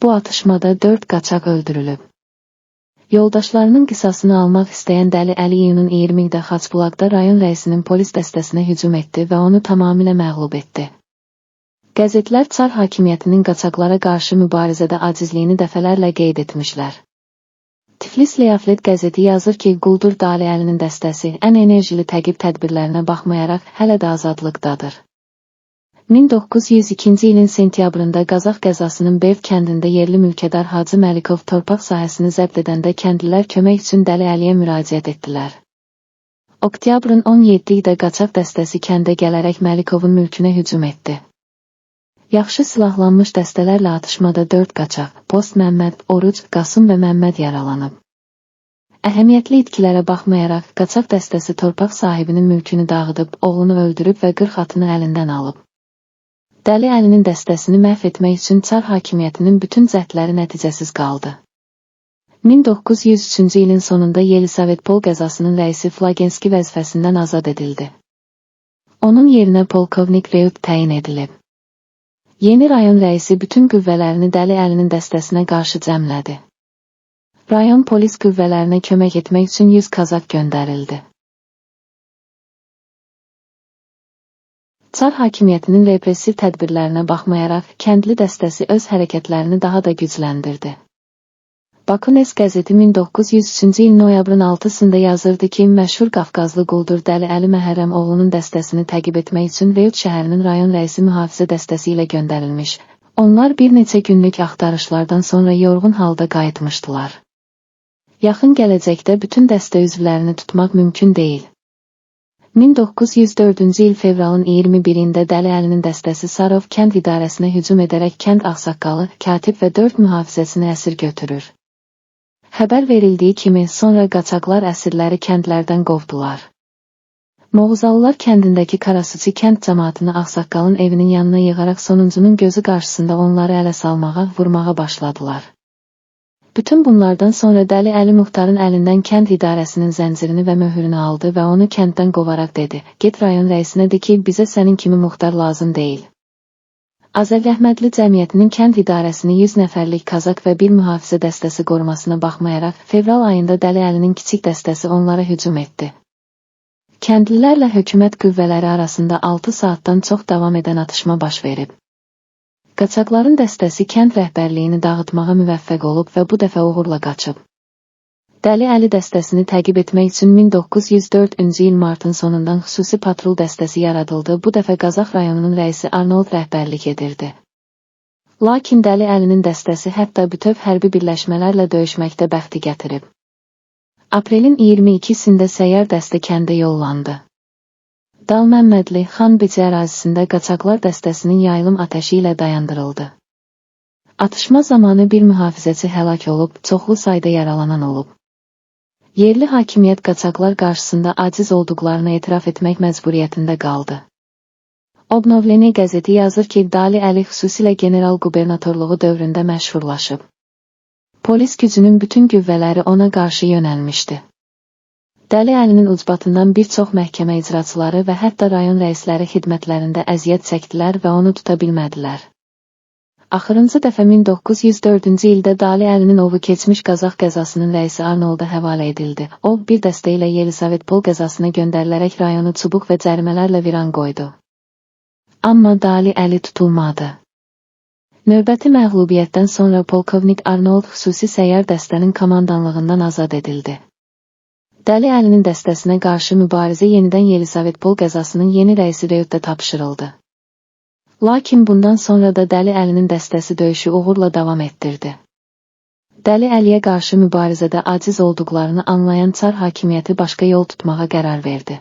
Speaker 1: Bu atışmada 4 qaçaq öldürülüb. Yoldaşlarının qisasını almaq istəyən Dəli Əli iyunun 20-də Xaçbulaqda rayon rəisinin polis dəstəsinə hücum etdi və onu tamamilə məğlub etdi. Qəzetlər Çar hakimiyyətinin qaçaqlara qarşı mübarizədə acizliyini dəfələrlə qeyd etmişlər. Tiflis Leaflet qəzeti yazır ki, quldur Dəli Əlinin dəstəsi ən enerjili təqib tədbirlərinə baxmayaraq hələ də azadlıqdadır. 1902-ci ilin sentyabrında Qazax qəzasının Berv kəndində yerli mülkədar Hacı Məlikov torpaq sahəsini zəbt edəndə kəndlilər kömək üçün Dəli Əliyə müraciət etdilər. Oktyabrın 17-də qaçaq dəstəsi kəndə gələrək Məlikovun mülkünə hücum etdi. Yaxşı silahlanmış dəstələrlə atışmada 4 qaçaq, Post Məmməd, Oruc, Qasım və Məmməd yaralanıb. Əhəmiyyətli itkilərə baxmayaraq, qaçaq dəstəsi torpaq sahibinin mülkünü dağıdıb, oğlunu öldürüb və 40 atını əlindən alıb. Dəli Əlinin dəstəsini məhv etmək üçün Çar hakimiyyətinin bütün cəhdləri nəticəsiz qaldı. 1903-cü ilin sonunda Yelisavetpol qəzasının rəisi Flagenski vəzifəsindən azad edildi. Onun yerinə polkovnik Reut təyin edilib. Yeni rayon rəisi bütün qüvvələrini Dəli Əlinin dəstəsinə qarşı cəmlədi. Rayon polis qüvvələrinə kömək etmək üçün 100 kazak göndərildi. Çar hakimiyyətinin repressiv tədbirlərinə baxmayaraq, kəndli dəstəsi öz hərəkətlərini daha da gücləndirdi. Bakunes qəzeti 1903-cü il noyabrın 6-sında yazırdı ki, məşhur Qafqazlı quldur Dəli Əli Məhərrəmoğlunun dəstəsini təqib etmək üçün Reyut şəhərinin rayon rəisi mühafizə dəstəsi ilə göndərilmiş. Onlar bir neçə günlük axtarışlardan sonra yorğun halda qayıtmışdılar. Yaxın gələcəkdə bütün dəstə üzvlərini tutmaq mümkün deyil. 1904-cü il fevralın 21-də Dəli Əlinin dəstəsi Sarov kənd idarəsinə hücum edərək kənd ağsaqqalı, katib və 4 mühafizəsini əsir götürür. Xəbər verildiyi kimi sonra qaçaqlar əsirləri kəndlərdən qovdular. Moğuzalılar kəndindəki Karasuçi kənd cəmaatını ağsaqqalın evinin yanına yığaraq sonuncunun gözü qarşısında onları ələ salmağa, vurmağa başladılar. Bütün bunlardan sonra Dəli Əli Muxtarın əlindən kənd idarəsinin zəncirini və möhürünü aldı və onu kənddən qovaraq dedi, get rayon rəisinə de ki, bizə sənin kimi muxtar lazım deyil. Azərəhmədli cəmiyyətinin kənd idarəsini 100 nəfərlik kazak və bir mühafizə dəstəsi qorumasına baxmayaraq, fevral ayında Dəli Əlinin kiçik dəstəsi onlara hücum etdi. Kəndlilərlə hökumət qüvvələri arasında 6 saatdan çox davam edən atışma baş verib. Qaçaqların dəstəsi kənd rəhbərliyini dağıtmağa müvəffəq olub və bu dəfə uğurla qaçıb. Dəli Əli dəstəsini təqib etmək üçün 1904-cü il martın sonundan xüsusi patrul dəstəsi yaradıldı. Bu dəfə Qazax rayonunun rəisi Arnold rəhbərlik edirdi. Lakin Dəli Əlinin dəstəsi hətta bütöv hərbi birləşmələrlə döyüşməkdə bəxti gətirib. Aprelin 22-sində səyyar dəstə kəndə yollandı. Dal Məmmədli, Xanbiçi ərazisində qaçaqlar dəstəsinin yayılım atəşi ilə dayandırıldı. Atışma zamanı bir mühafizəçi həlak olub, çoxlu sayda yaralanan olub. Yerli hakimiyyət qaçaqlar qarşısında aciz olduqlarını etiraf etmək məcburiyyətində qaldı. Obnovleni qəzeti yazır ki, Dəli Əli xüsusilə general qubernatorluğu dövründə məşhurlaşıb. Polis gücünün bütün qüvvələri ona qarşı yönəlmişdi. Dəli Əlinin ucbatından bir çox məhkəmə icraçıları və hətta rayon rəisləri xidmətlərində əziyyət çəkdilər və onu tuta bilmədilər. Axırıncı dəfə 1904-cü ildə Dəli Əlinin ovu keçmiş Qazax qəzasının rəisi Arnolda həvalə edildi. O, bir dəstə ilə Yelisavetpol qəzasına göndərilərək rayonu çubuq və cərimələrlə viran qoydu. Amma Dəli Əli tutulmadı. Növbəti məğlubiyyətdən sonra polkovnik Arnold xüsusi səyyar dəstənin komandanlığından azad edildi. Dəli Əlinin dəstəsinə qarşı mübarizə yenidən Yelisavetpol qəzasının yeni rəisi Reyutda tapşırıldı. Lakin bundan sonra da Dəli Əlinin dəstəsi döyüşü uğurla davam etdirdi. Dəli Əliyə qarşı mübarizədə aciz olduqlarını anlayan Çar hakimiyyəti başqa yol tutmağa qərar verdi.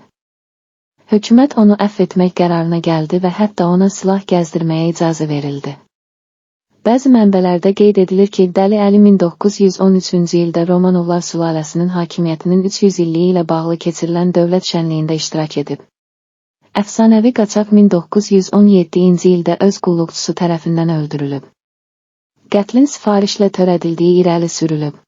Speaker 1: Hökumət onu əfv etmək qərarına gəldi və hətta ona silah gəzdirməyə icazə verildi. Bəzi mənbələrdə qeyd edilir ki, Dəli Əli 1913-cü ildə Romanovlar sülaləsinin hakimiyyətinin 300 illiyi ilə bağlı keçirilən dövlət şənliyində iştirak edib. Əfsanəvi qaçaq 1917-ci ildə öz qulluqçusu tərəfindən öldürülüb. Qətlin sifarişlə törədildiyi irəli sürülüb.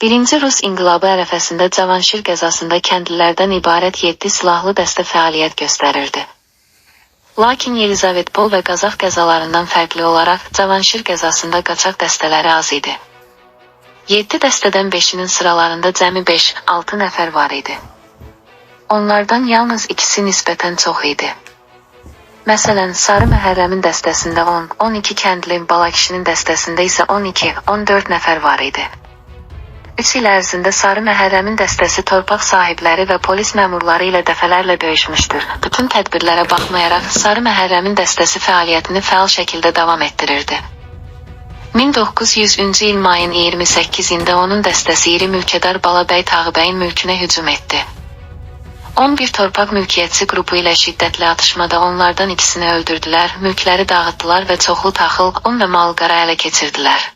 Speaker 1: Birinci Rus inqilabı ərəfəsində Cavanşir qəzasında kəndlilərdən ibarət 7 silahlı dəstə fəaliyyət göstərirdi. Lakin Yelizavetpol və Qazax qəzalarından fərqli olaraq Cavanşir qəzasında qaçaq dəstələri az idi. 7 dəstədən 5-inin sıralarında cəmi 5-6 nəfər var idi. Onlardan yalnız ikisi nisbətən çox idi. Məsələn, Sarı Məhərrəmin dəstəsində 10-12 kəndli, Balakişinin dəstəsində isə 12-14 nəfər var idi. 3 il ərzində Sarı Məhərrəmin dəstəsi torpaq sahibləri və polis məmurları ilə dəfələrlə döyüşmüşdür. Bütün tədbirlərə baxmayaraq Sarı Məhərrəmin dəstəsi fəaliyyətini fəal şəkildə davam etdirirdi. 1900-cü il mayın 28-də onun dəstəsi iri mülkədar Balabəy Tağıbəyin mülkünə hücum etdi. 11 torpaq mülkiyyətçi qrupu ilə şiddətli atışmada onlardan ikisini öldürdülər, mülkləri dağıtdılar və çoxlu taxıl, un və mal-qara ələ keçirdilər.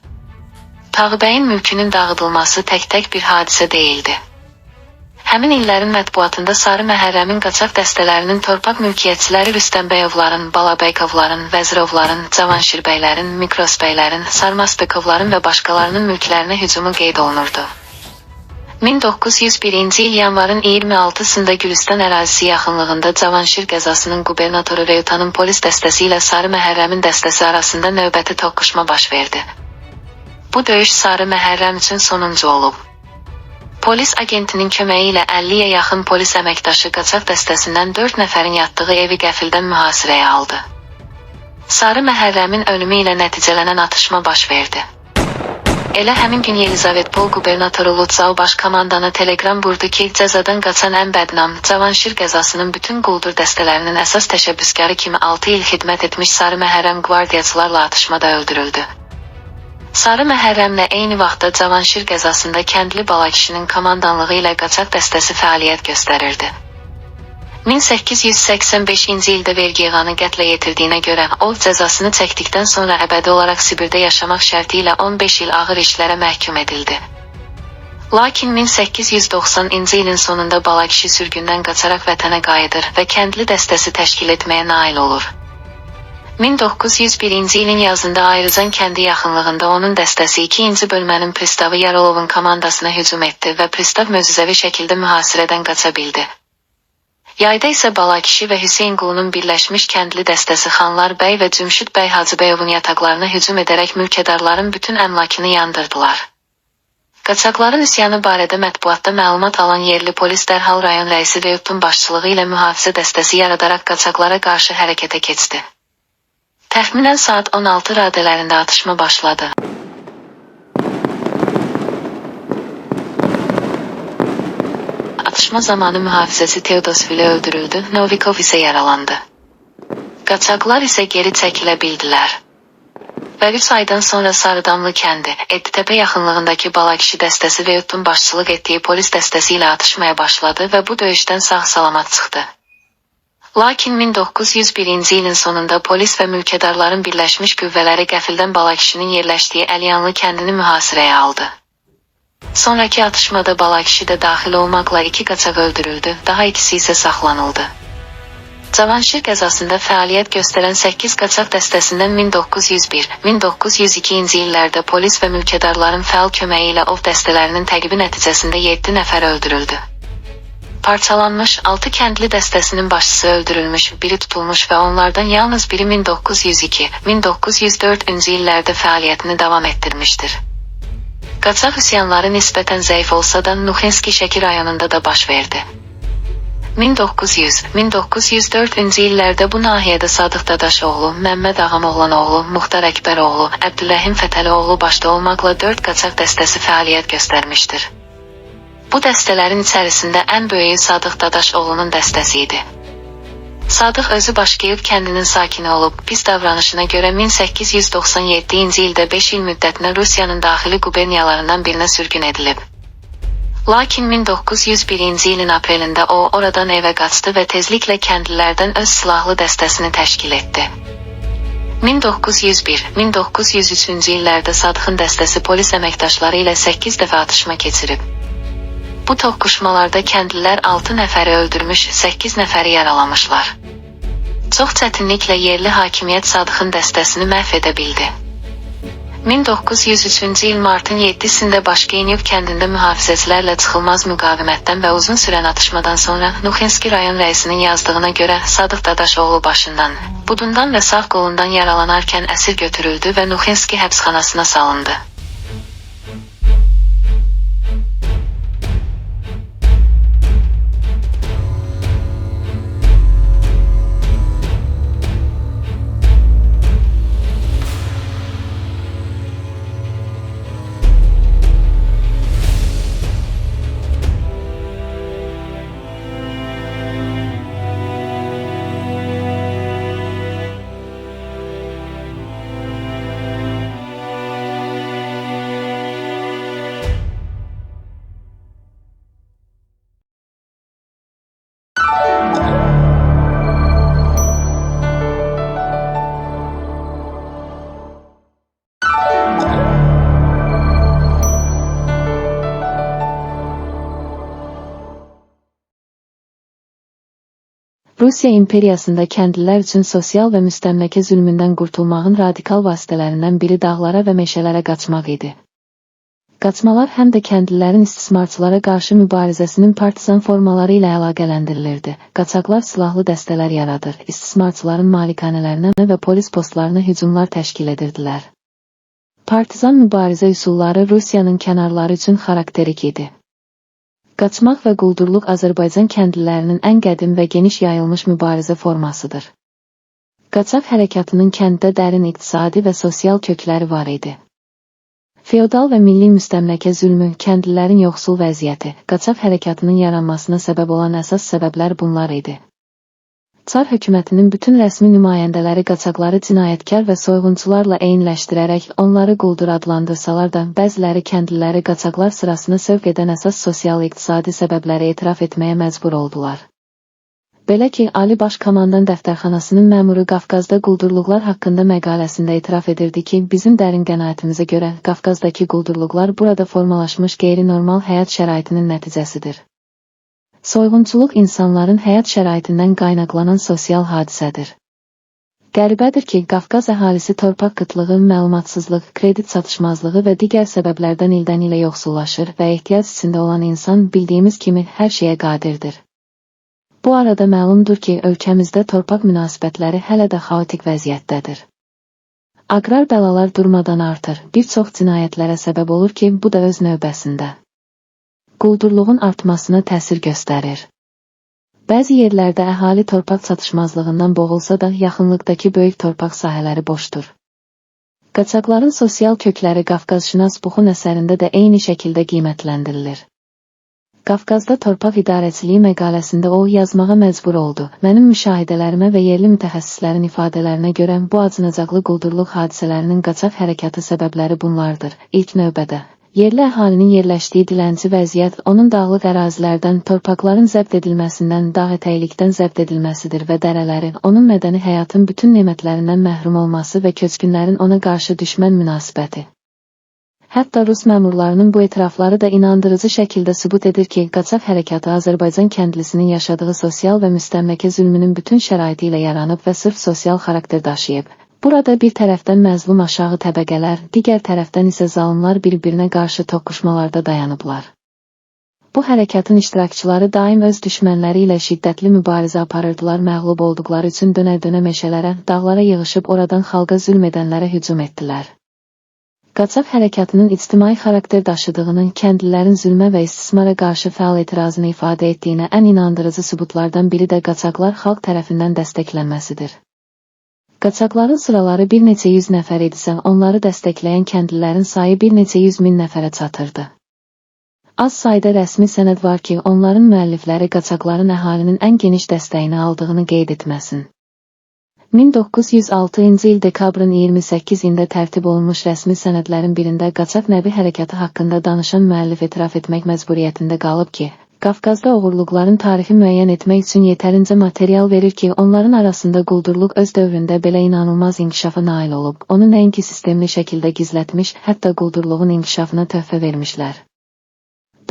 Speaker 1: Tağıbəyin mülkünün dağıdılması tək-tək bir hadisə deyildi. Həmin illərin mətbuatında Sarı Məhərrəmin qaçaq dəstələrinin torpaq mülkiyyətçiləri Rüstəmbəyovların, Balabəykovların, Vəzirovların, Cavanşirbəylərin, Mikrosbəylərin, Sarmasbekovların və başqalarının mülklərinə hücumu qeyd olunurdu. 1901-ci il yanvarın 26-sında Gülüstan ərazisi yaxınlığında Cavanşir qəzasının qubernatoru Reyutanın polis dəstəsi ilə Sarı Məhərrəmin dəstəsi arasında növbəti toqquşma baş verdi. Bu döyüş Sarı Məhərrəm üçün sonuncu olub. Polis agentinin köməyi ilə 50-yə yaxın polis əməkdaşı qaçaq dəstəsindən 4 nəfərin yatdığı evi qəfildən mühasirəyə aldı. Sarı Məhərrəmin ölümü ilə nəticələnən atışma baş verdi. Elə həmin gün Yelizavetpol qubernatoru Lutzau baş komandana telegram vurdu ki, cəzadan qaçan ən bədnam, Cavanşir qəzasının bütün quldur dəstələrinin əsas təşəbbüskarı kimi 6 il xidmət etmiş Sarı Məhərrəm qvardiyaçılarla atışmada öldürüldü. Sarı Məhərrəmlə eyni vaxtda Cavanşir qəzasında kəndli Balakişinin komandanlığı ilə qaçaq dəstəsi fəaliyyət göstərirdi. 1885-ci ildə vergi qətlə yetirdiyinə görə, o, cəzasını çəkdikdən sonra əbədi olaraq Sibirdə yaşamaq şərti ilə 15 il ağır işlərə məhkum edildi. Lakin 1890-cı ilin sonunda Balakişi sürgündən qaçaraq vətənə qayıdır və kəndli dəstəsi təşkil etməyə nail olur. 1901-ci ilin yazında Ayrıcan kəndi yaxınlığında onun dəstəsi 2-ci bölmənin pristavı Yarolovun komandasına hücum etdi və pristav möcüzəvi şəkildə mühasirədən qaça bildi. Yayda isə Balakişi və Hüseyn Qulunun birləşmiş kəndli dəstəsi Xanlar bəy və Cümşüd bəy Hacıbəyovun yataqlarına hücum edərək mülkədarların bütün əmlakını yandırdılar. Qaçaqların üsyanı barədə mətbuatda məlumat alan yerli polis dərhal rayon rəisi Reyutun başçılığı ilə mühafizə dəstəsi yaradaraq qaçaqlara qarşı hərəkətə keçdi. Təxminən saat 16 radələrində atışma başladı. Atışma zamanı mühafizəçi Teodosvili öldürüldü, Novikov isə yaralandı. Qaçaqlar isə geri çəkilə bildilər. Və 3 aydan sonra Sarıdamlı kəndi, Edditəpə yaxınlığındakı Balakişi dəstəsi Reyutun başçılıq etdiyi polis dəstəsi ilə atışmaya başladı və bu döyüşdən sağ-salamat çıxdı. Lakin 1901-ci ilin sonunda polis və mülkədarların birləşmiş qüvvələri qəfildən Balakişinin yerləşdiyi Əlyanlı kəndini mühasirəyə aldı. Sonraki atışmada Balakişi də daxil olmaqla 2 qaçaq öldürüldü, daha ikisi isə saxlanıldı. Cavanşir qəzasında fəaliyyət göstərən 8 qaçaq dəstəsindən 1901-1902-ci illərdə polis və mülkədarların fəal köməyi ilə ov dəstələrinin təqibi nəticəsində 7 nəfər öldürüldü. Parçalanmış 6 kəndli dəstəsinin başçısı öldürülmüş, biri tutulmuş və onlardan yalnız biri 1902-1904-cü illərdə fəaliyyətini davam etdirmişdir. Qaçaq üsyanları nisbətən zəif olsa da Nuxinski Şəki rayonunda da baş verdi. 1900-1904-cü illərdə bu nahiyədə Sadıq Dadaşoğlu, Məmməd Ağamoğlanoğlu, Muxtar Əkbəroğlu, Əbdülrəhim Fətəlioğlu başda olmaqla 4 qaçaq dəstəsi fəaliyyət göstərmişdir. Bu dəstələrin içərisində ən böyüyü Sadıq Dadaşoğlunun dəstəsi idi. Sadıq özü Başkeyib kəndinin sakini olub, pis davranışına görə 1897-ci ildə 5 il müddətinə Rusiyanın daxili quberniyalarından birinə sürgün edilib. Lakin 1901-ci ilin aprelində o, oradan evə qaçdı və tezliklə kəndlilərdən öz silahlı dəstəsini təşkil etdi. 1901-1903-cü illərdə Sadıqın dəstəsi polis əməkdaşları ilə 8 dəfə atışma keçirib. Bu toqquşmalarda kəndlilər 6 nəfəri öldürmüş, 8 nəfəri yaralamışlar. Çox çətinliklə yerli hakimiyyət Sadıqın dəstəsini məhv edə bildi. 1903-cü il martın 7-sində Başkeyniv kəndində mühafizəçilərlə çıxılmaz müqavimətdən və uzun sürən atışmadan sonra Nuxinski rayon rəisinin yazdığına görə Sadıq Dadaşoğlu başından, budundan və sağ qolundan yaralanarkən əsir götürüldü və Nuxinski həbsxanasına salındı. Rusiya imperiyasında kəndlilər üçün sosial və müstəmləkə zülmündən qurtulmağın radikal vasitələrindən biri dağlara və meşələrə qaçmaq idi. Qaçmalar həm də kəndlilərin istismarçılara qarşı mübarizəsinin partizan formaları ilə əlaqələndirilirdi. Qaçaqlar silahlı dəstələr yaradır, istismarçıların malikanələrinə və polis postlarına hücumlar təşkil edirdilər. Partizan mübarizə üsulları Rusiyanın kənarları üçün xarakterik idi. Qaçmaq və quldurluq Azərbaycan kəndlilərinin ən qədim və geniş yayılmış mübarizə formasıdır. Qaçaq hərəkatının kənddə dərin iqtisadi və sosial kökləri var idi. Feodal və milli müstəmləkə zülmü, kəndlilərin yoxsul vəziyyəti, qaçaq hərəkatının yaranmasına səbəb olan əsas səbəblər bunlar idi. Çar hökumətinin bütün rəsmi nümayəndələri qaçaqları cinayətkar və soyğunçularla eyniləşdirərək onları quldur adlandırsalar da, bəziləri kəndliləri qaçaqlar sırasına sövq edən əsas sosial-iqtisadi səbəbləri etiraf etməyə məcbur oldular. Belə ki, Ali Baş Komandan dəftərxanasının məmuru Qafqazda quldurluqlar haqqında məqaləsində etiraf edirdi ki, bizim dərin qənaətimizə görə Qafqazdakı quldurluqlar burada formalaşmış qeyri-normal həyat şəraitinin nəticəsidir. Soyğunçuluq insanların həyat şəraitindən qaynaqlanan sosial hadisədir. Qəribədir ki, Qafqaz əhalisi torpaq qıtlığı, məlumatsızlıq, kredit çatışmazlığı və digər səbəblərdən ildən ilə yoxsullaşır və ehtiyac içində olan insan bildiyimiz kimi hər şeyə qadirdir. Bu arada məlumdur ki, ölkəmizdə torpaq münasibətləri hələ də xaotik vəziyyətdədir. Aqrar bəlalar durmadan artır, bir çox cinayətlərə səbəb olur ki, bu da öz növbəsində quldurluğun artmasına təsir göstərir. Bəzi yerlərdə əhali torpaq çatışmazlığından boğulsa da, yaxınlıqdakı böyük torpaq sahələri boşdur. Qaçaqların sosial kökləri Qafqazşünas Buxun əsərində də eyni şəkildə qiymətləndirilir. Qafqazda torpaq idarəçiliyi məqaləsində o yazmağa məcbur oldu. Mənim müşahidələrimə və yerli mütəxəssislərin ifadələrinə görə bu acınacaqlı quldurluq hadisələrinin qaçaq hərəkatı səbəbləri bunlardır. İlk növbədə, yerli əhalinin yerləşdiyi dilənçi vəziyyət, onun dağlıq ərazilərdən, torpaqların zəbt edilməsindən, dağ ətəylikdən zəbt edilməsidir və dərələrin, onun mədəni həyatın bütün nemətlərindən məhrum olması və köçkünlərin ona qarşı düşmən münasibəti. Hətta Rus məmurlarının bu etirafları da inandırıcı şəkildə sübut edir ki, qaçaq hərəkatı Azərbaycan kəndlisinin yaşadığı sosial və müstəmləkə zülmünün bütün şəraiti ilə yaranıb və sırf sosial xarakter daşıyıb. Burada bir tərəfdən məzlum aşağı təbəqələr, digər tərəfdən isə zalımlar bir-birinə qarşı toqquşmalarda dayanıblar. Bu hərəkatın iştirakçıları daim öz düşmənləri ilə şiddətli mübarizə aparırdılar, məğlub olduqları üçün dönə-dönə meşələrə, dağlara yığışıb oradan xalqa zülm edənlərə hücum etdilər. Qaçaq hərəkatının ictimai xarakter daşıdığının, kəndlilərin zülmə və istismara qarşı fəal etirazını ifadə etdiyinə ən inandırıcı sübutlardan biri də qaçaqlar xalq tərəfindən dəstəklənməsidir. Qaçaqların sıraları bir neçə yüz nəfər idisə, onları dəstəkləyən kəndlilərin sayı bir neçə yüz min nəfərə çatırdı. Az sayda rəsmi sənəd var ki, onların müəllifləri qaçaqların əhalinin ən geniş dəstəyini aldığını qeyd etməsin. 1906-cı il dekabrın 28-də tərtib olunmuş rəsmi sənədlərin birində qaçaq nəbi hərəkatı haqqında danışan müəllif etiraf etmək məcburiyyətində qalıb ki, Qafqazda oğurluqların tarixi müəyyən etmək üçün yetərincə material verir ki, onların arasında quldurluq öz dövründə belə inanılmaz inkişafa nail olub, onu nəinki sistemli şəkildə gizlətmiş, hətta quldurluğun inkişafına töhfə vermişlər.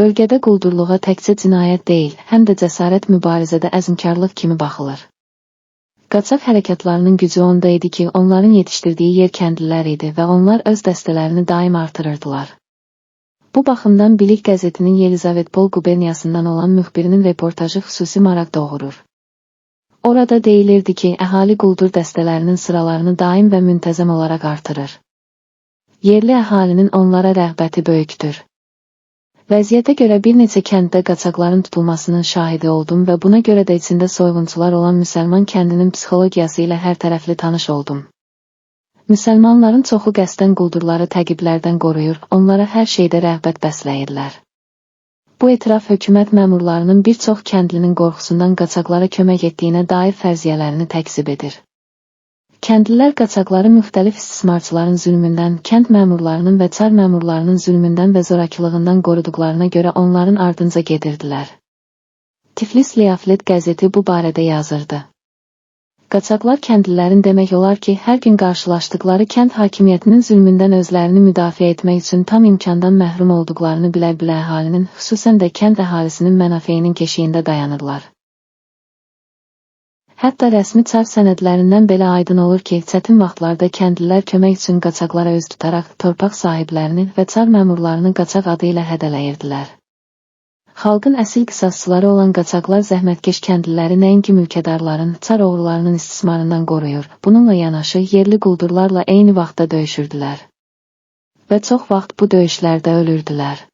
Speaker 1: Bölgədə quldurluğa təkcə cinayət deyil, həm də cəsarət mübarizədə əzmkarlıq kimi baxılır. Qaçaq hərəkatlarının gücü onda idi ki, onların yetişdirdiyi yer kəndlilər idi və onlar öz dəstələrini daim artırırdılar. Bu baxımdan Bilik qəzetinin Yelizavetpol quberniyasından olan müxbirinin reportajı xüsusi maraq doğurur. Orada deyilirdi ki, əhali quldur dəstələrinin sıralarını daim və müntəzəm olaraq artırır. Yerli əhalinin onlara rəğbəti böyükdür. Vəziyyətə görə bir neçə kənddə qaçaqların tutulmasının şahidi oldum və buna görə də içində soyğunçular olan müsəlman kəndinin psixologiyası ilə hər tərəfli tanış oldum. Müsəlmanların çoxu qəsdən quldurları təqiblərdən qoruyur, onlara hər şeydə rəğbət bəsləyirlər. Bu etiraf hökumət məmurlarının bir çox kəndlinin qorxusundan qaçaqlara kömək etdiyinə dair fərziyyələrini təkzib edir. Kəndlilər qaçaqları müxtəlif istismarçıların zülmündən, kənd məmurlarının və çar məmurlarının zülmündən və zorakılığından qoruduqlarına görə onların ardınca gedirdilər. Tiflis Leaflet qəzeti bu barədə yazırdı. Qaçaqlar kəndlilərin demək olar ki, hər gün qarşılaşdıqları kənd hakimiyyətinin zülmündən özlərini müdafiə etmək üçün tam imkandan məhrum olduqlarını bilə-bilə əhalinin, xüsusən də kənd əhalisinin mənafeyinin keşiyində dayanırlar. Hətta rəsmi çar sənədlərindən belə aydın olur ki, çətin vaxtlarda kəndlilər kömək üçün qaçaqlara üz tutaraq torpaq sahiblərini və çar məmurlarını qaçaq adı ilə hədələyirdilər. Xalqın əsil qisasçıları olan qaçaqlar zəhmətkeş kəndliləri nəinki mülkədarların, çar oğrularının istismarından qoruyur, bununla yanaşı yerli quldurlarla eyni vaxtda döyüşürdülər. Və çox vaxt bu döyüşlərdə ölürdülər.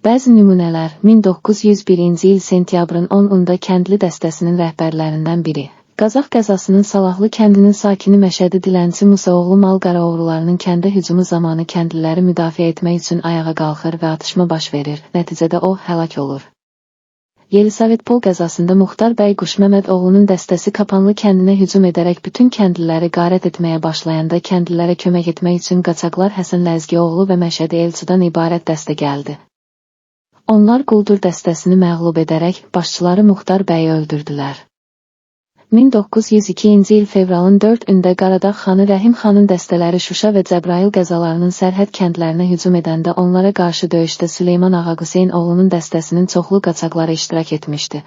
Speaker 1: Bəzi nümunələr 1901-ci il sentyabrın 10-unda kəndli dəstəsinin rəhbərlərindən biri, Qazax qəzasının Salahlı kəndinin sakini Məşədi dilənçi Musaoğlu Malqara oğrularının kəndə hücumu zamanı kəndliləri müdafiə etmək üçün ayağa qalxır və atışma baş verir, nəticədə o həlak olur. Yelisavetpol qəzasında Muxtar bəy Quşməməd oğlunun dəstəsi Kapanlı kəndinə hücum edərək bütün kəndliləri qarət etməyə başlayanda kəndlilərə kömək etmək üçün qaçaqlar Həsən Ləzgioğlu və Məşədi Elçidən ibarət dəstə gəldi. Onlar quldur dəstəsini məğlub edərək başçıları Muxtar bəyi öldürdülər. 1902-ci il fevralın 4-ündə Qaradağ xanı Rəhim xanın dəstələri Şuşa və Cəbrayıl qəzalarının sərhəd kəndlərinə hücum edəndə onlara qarşı döyüşdə Süleyman Ağa Hüseyn oğlunun dəstəsinin çoxlu qaçaqları iştirak etmişdi.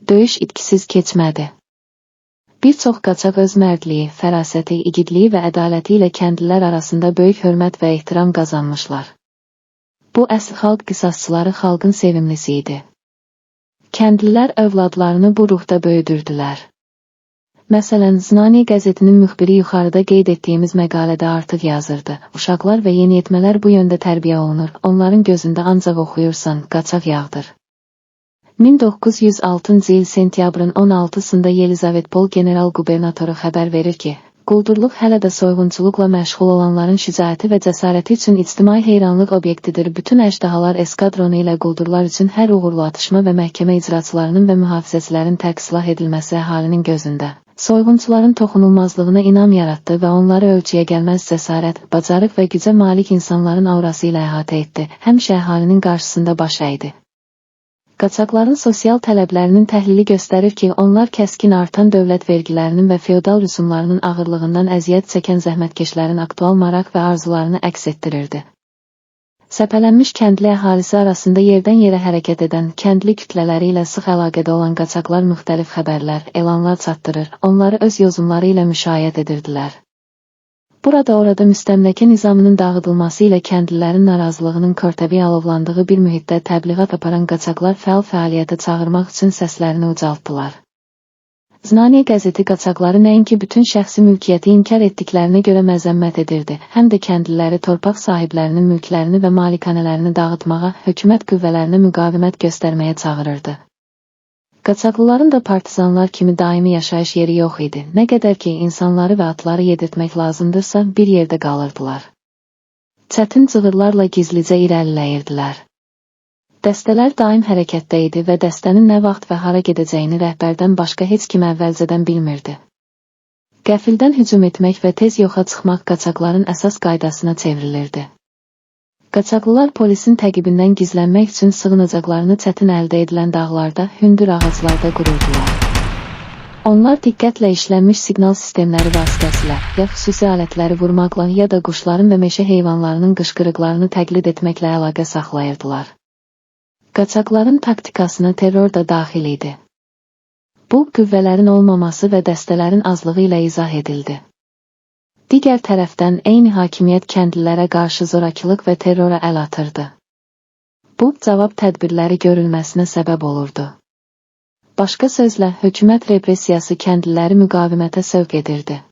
Speaker 1: Döyüş itkisiz keçmədi. Bir çox qaçaq öz mərdliyi, fərasəti, igidliyi və ədaləti ilə kəndlilər arasında böyük hörmət və ehtiram qazanmışlar. Bu əsl xalq qisasçıları xalqın sevimlisi idi. Kəndlilər övladlarını bu ruhda böyüdürdülər. Məsələn, Znani qəzetinin müxbiri yuxarıda qeyd etdiyimiz məqalədə artıq yazırdı. Uşaqlar və yeniyetmələr bu yöndə tərbiyə olunur, onların gözündə ancaq oxuyursan, qaçaq yağdır. 1906-cı il sentyabrın 16-sında Yelizavetpol general qubernatoru xəbər verir ki, quldurluq hələ də soyğunçuluqla məşğul olanların şücaəti və cəsarəti üçün ictimai heyranlıq obyektidir. Bütün əjdahalar eskadronu ilə quldurlar üçün hər uğurlu atışma və məhkəmə icraçılarının və mühafizəçilərin tərk-silah edilməsi əhalinin gözündə soyğunçuların toxunulmazlığına inam yaratdı və onları ölçüyə gəlməz cəsarət, bacarıq və gücə malik insanların aurası ilə əhatə etdi, həmişə əhalinin qarşısında baş əydi. Qaçaqların sosial tələblərinin təhlili göstərir ki, onlar kəskin artan dövlət vergilərinin və feodal rüsumlarının ağırlığından əziyyət çəkən zəhmətkeşlərin aktual maraq və arzularını əks etdirirdi. Səpələnmiş kəndli əhalisi arasında yerdən yerə hərəkət edən, kəndli kütlələri ilə sıx əlaqədə olan qaçaqlar müxtəlif xəbərlər, elanlar çatdırır, onları öz yozumları ilə müşayiət edirdilər. Burada-orada müstəmləkə nizamının dağıdılması ilə kəndlilərin narazılığının körtəvi alovlandığı bir mühitdə təbliğat aparan qaçaqlar fəal fəaliyyətə çağırmaq üçün səslərini ucaltdılar. Znani qəzeti qaçaqları nəinki bütün şəxsi mülkiyyəti inkar etdiklərinə görə məzəmmət edirdi, həm də kəndliləri torpaq sahiblərinin mülklərini və malikanələrini dağıtmağa, hökumət qüvvələrinə müqavimət göstərməyə çağırırdı. Qaçaqlıların da partizanlar kimi daimi yaşayış yeri yox idi. Nə qədər ki, insanları və atları yedirtmək lazımdırsa, bir yerdə qalırdılar. Çətin cığırlarla gizlicə irəliləyirdilər. Dəstələr daim hərəkətdə idi və dəstənin nə vaxt və hara gedəcəyini rəhbərdən başqa heç kim əvvəlcədən bilmirdi. Qəfildən hücum etmək və tez yoxa çıxmaq qaçaqların əsas qaydasına çevrilirdi. Qaçaqlılar polisin təqibindən gizlənmək üçün sığınacaqlarını çətin əldə edilən dağlarda, hündür ağaclarda qururdular. Onlar diqqətlə işlənmiş siqnal sistemləri vasitəsilə, ya xüsusi alətləri vurmaqla, ya da quşların və meşə heyvanlarının qışqırıqlarını təqlid etməklə əlaqə saxlayırdılar. Qaçaqların taktikasına terror da daxil idi. Bu, qüvvələrin olmaması və dəstələrin azlığı ilə izah edildi. Digər tərəfdən, eyni hakimiyyət kəndlilərə qarşı zorakılıq və terrora əl atırdı. Bu, cavab tədbirləri görülməsinə səbəb olurdu. Başqa sözlə, hökumət repressiyası kəndliləri müqavimətə sövq edirdi.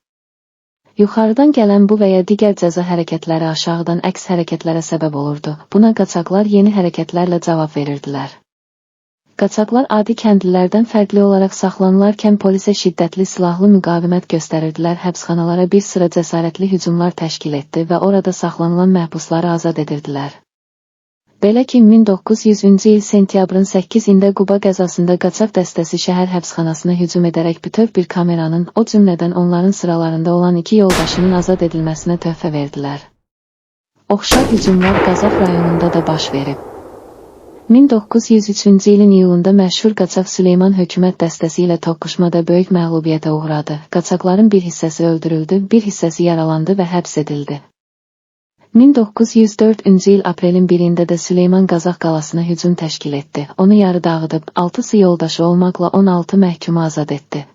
Speaker 1: Yuxarıdan gələn bu və ya digər cəza hərəkətləri aşağıdan əks hərəkətlərə səbəb olurdu. Buna qaçaqlar yeni hərəkətlərlə cavab verirdilər. Qaçaqlar adi kəndlilərdən fərqli olaraq saxlanılarkən polisə şiddətli silahlı müqavimət göstərirdilər, həbsxanalara bir sıra cəsarətli hücumlar təşkil etdi və orada saxlanılan məhbusları azad edirdilər. Belə ki, 1900-cü il sentyabrın 8-də Quba qəzasında qaçaq dəstəsi şəhər həbsxanasına hücum edərək bütöv bir kameranın, o cümlədən onların sıralarında olan 2 yoldaşının azad edilməsinə töhfə verdilər. Oxşar hücumlar Qazax rayonunda da baş verib. 1903-cü ilin iyulunda məşhur qaçaq Süleyman hökumət dəstəsi ilə toqquşmada böyük məğlubiyyətə uğradı. Qaçaqların bir hissəsi öldürüldü, bir hissəsi yaralandı və həbs edildi. 1904-cü il aprelin 1-də də Süleyman Qazax qalasına hücum təşkil etdi. Onu yarı dağıdıb, 6 yoldaşı olmaqla 16 məhkumu azad etdi.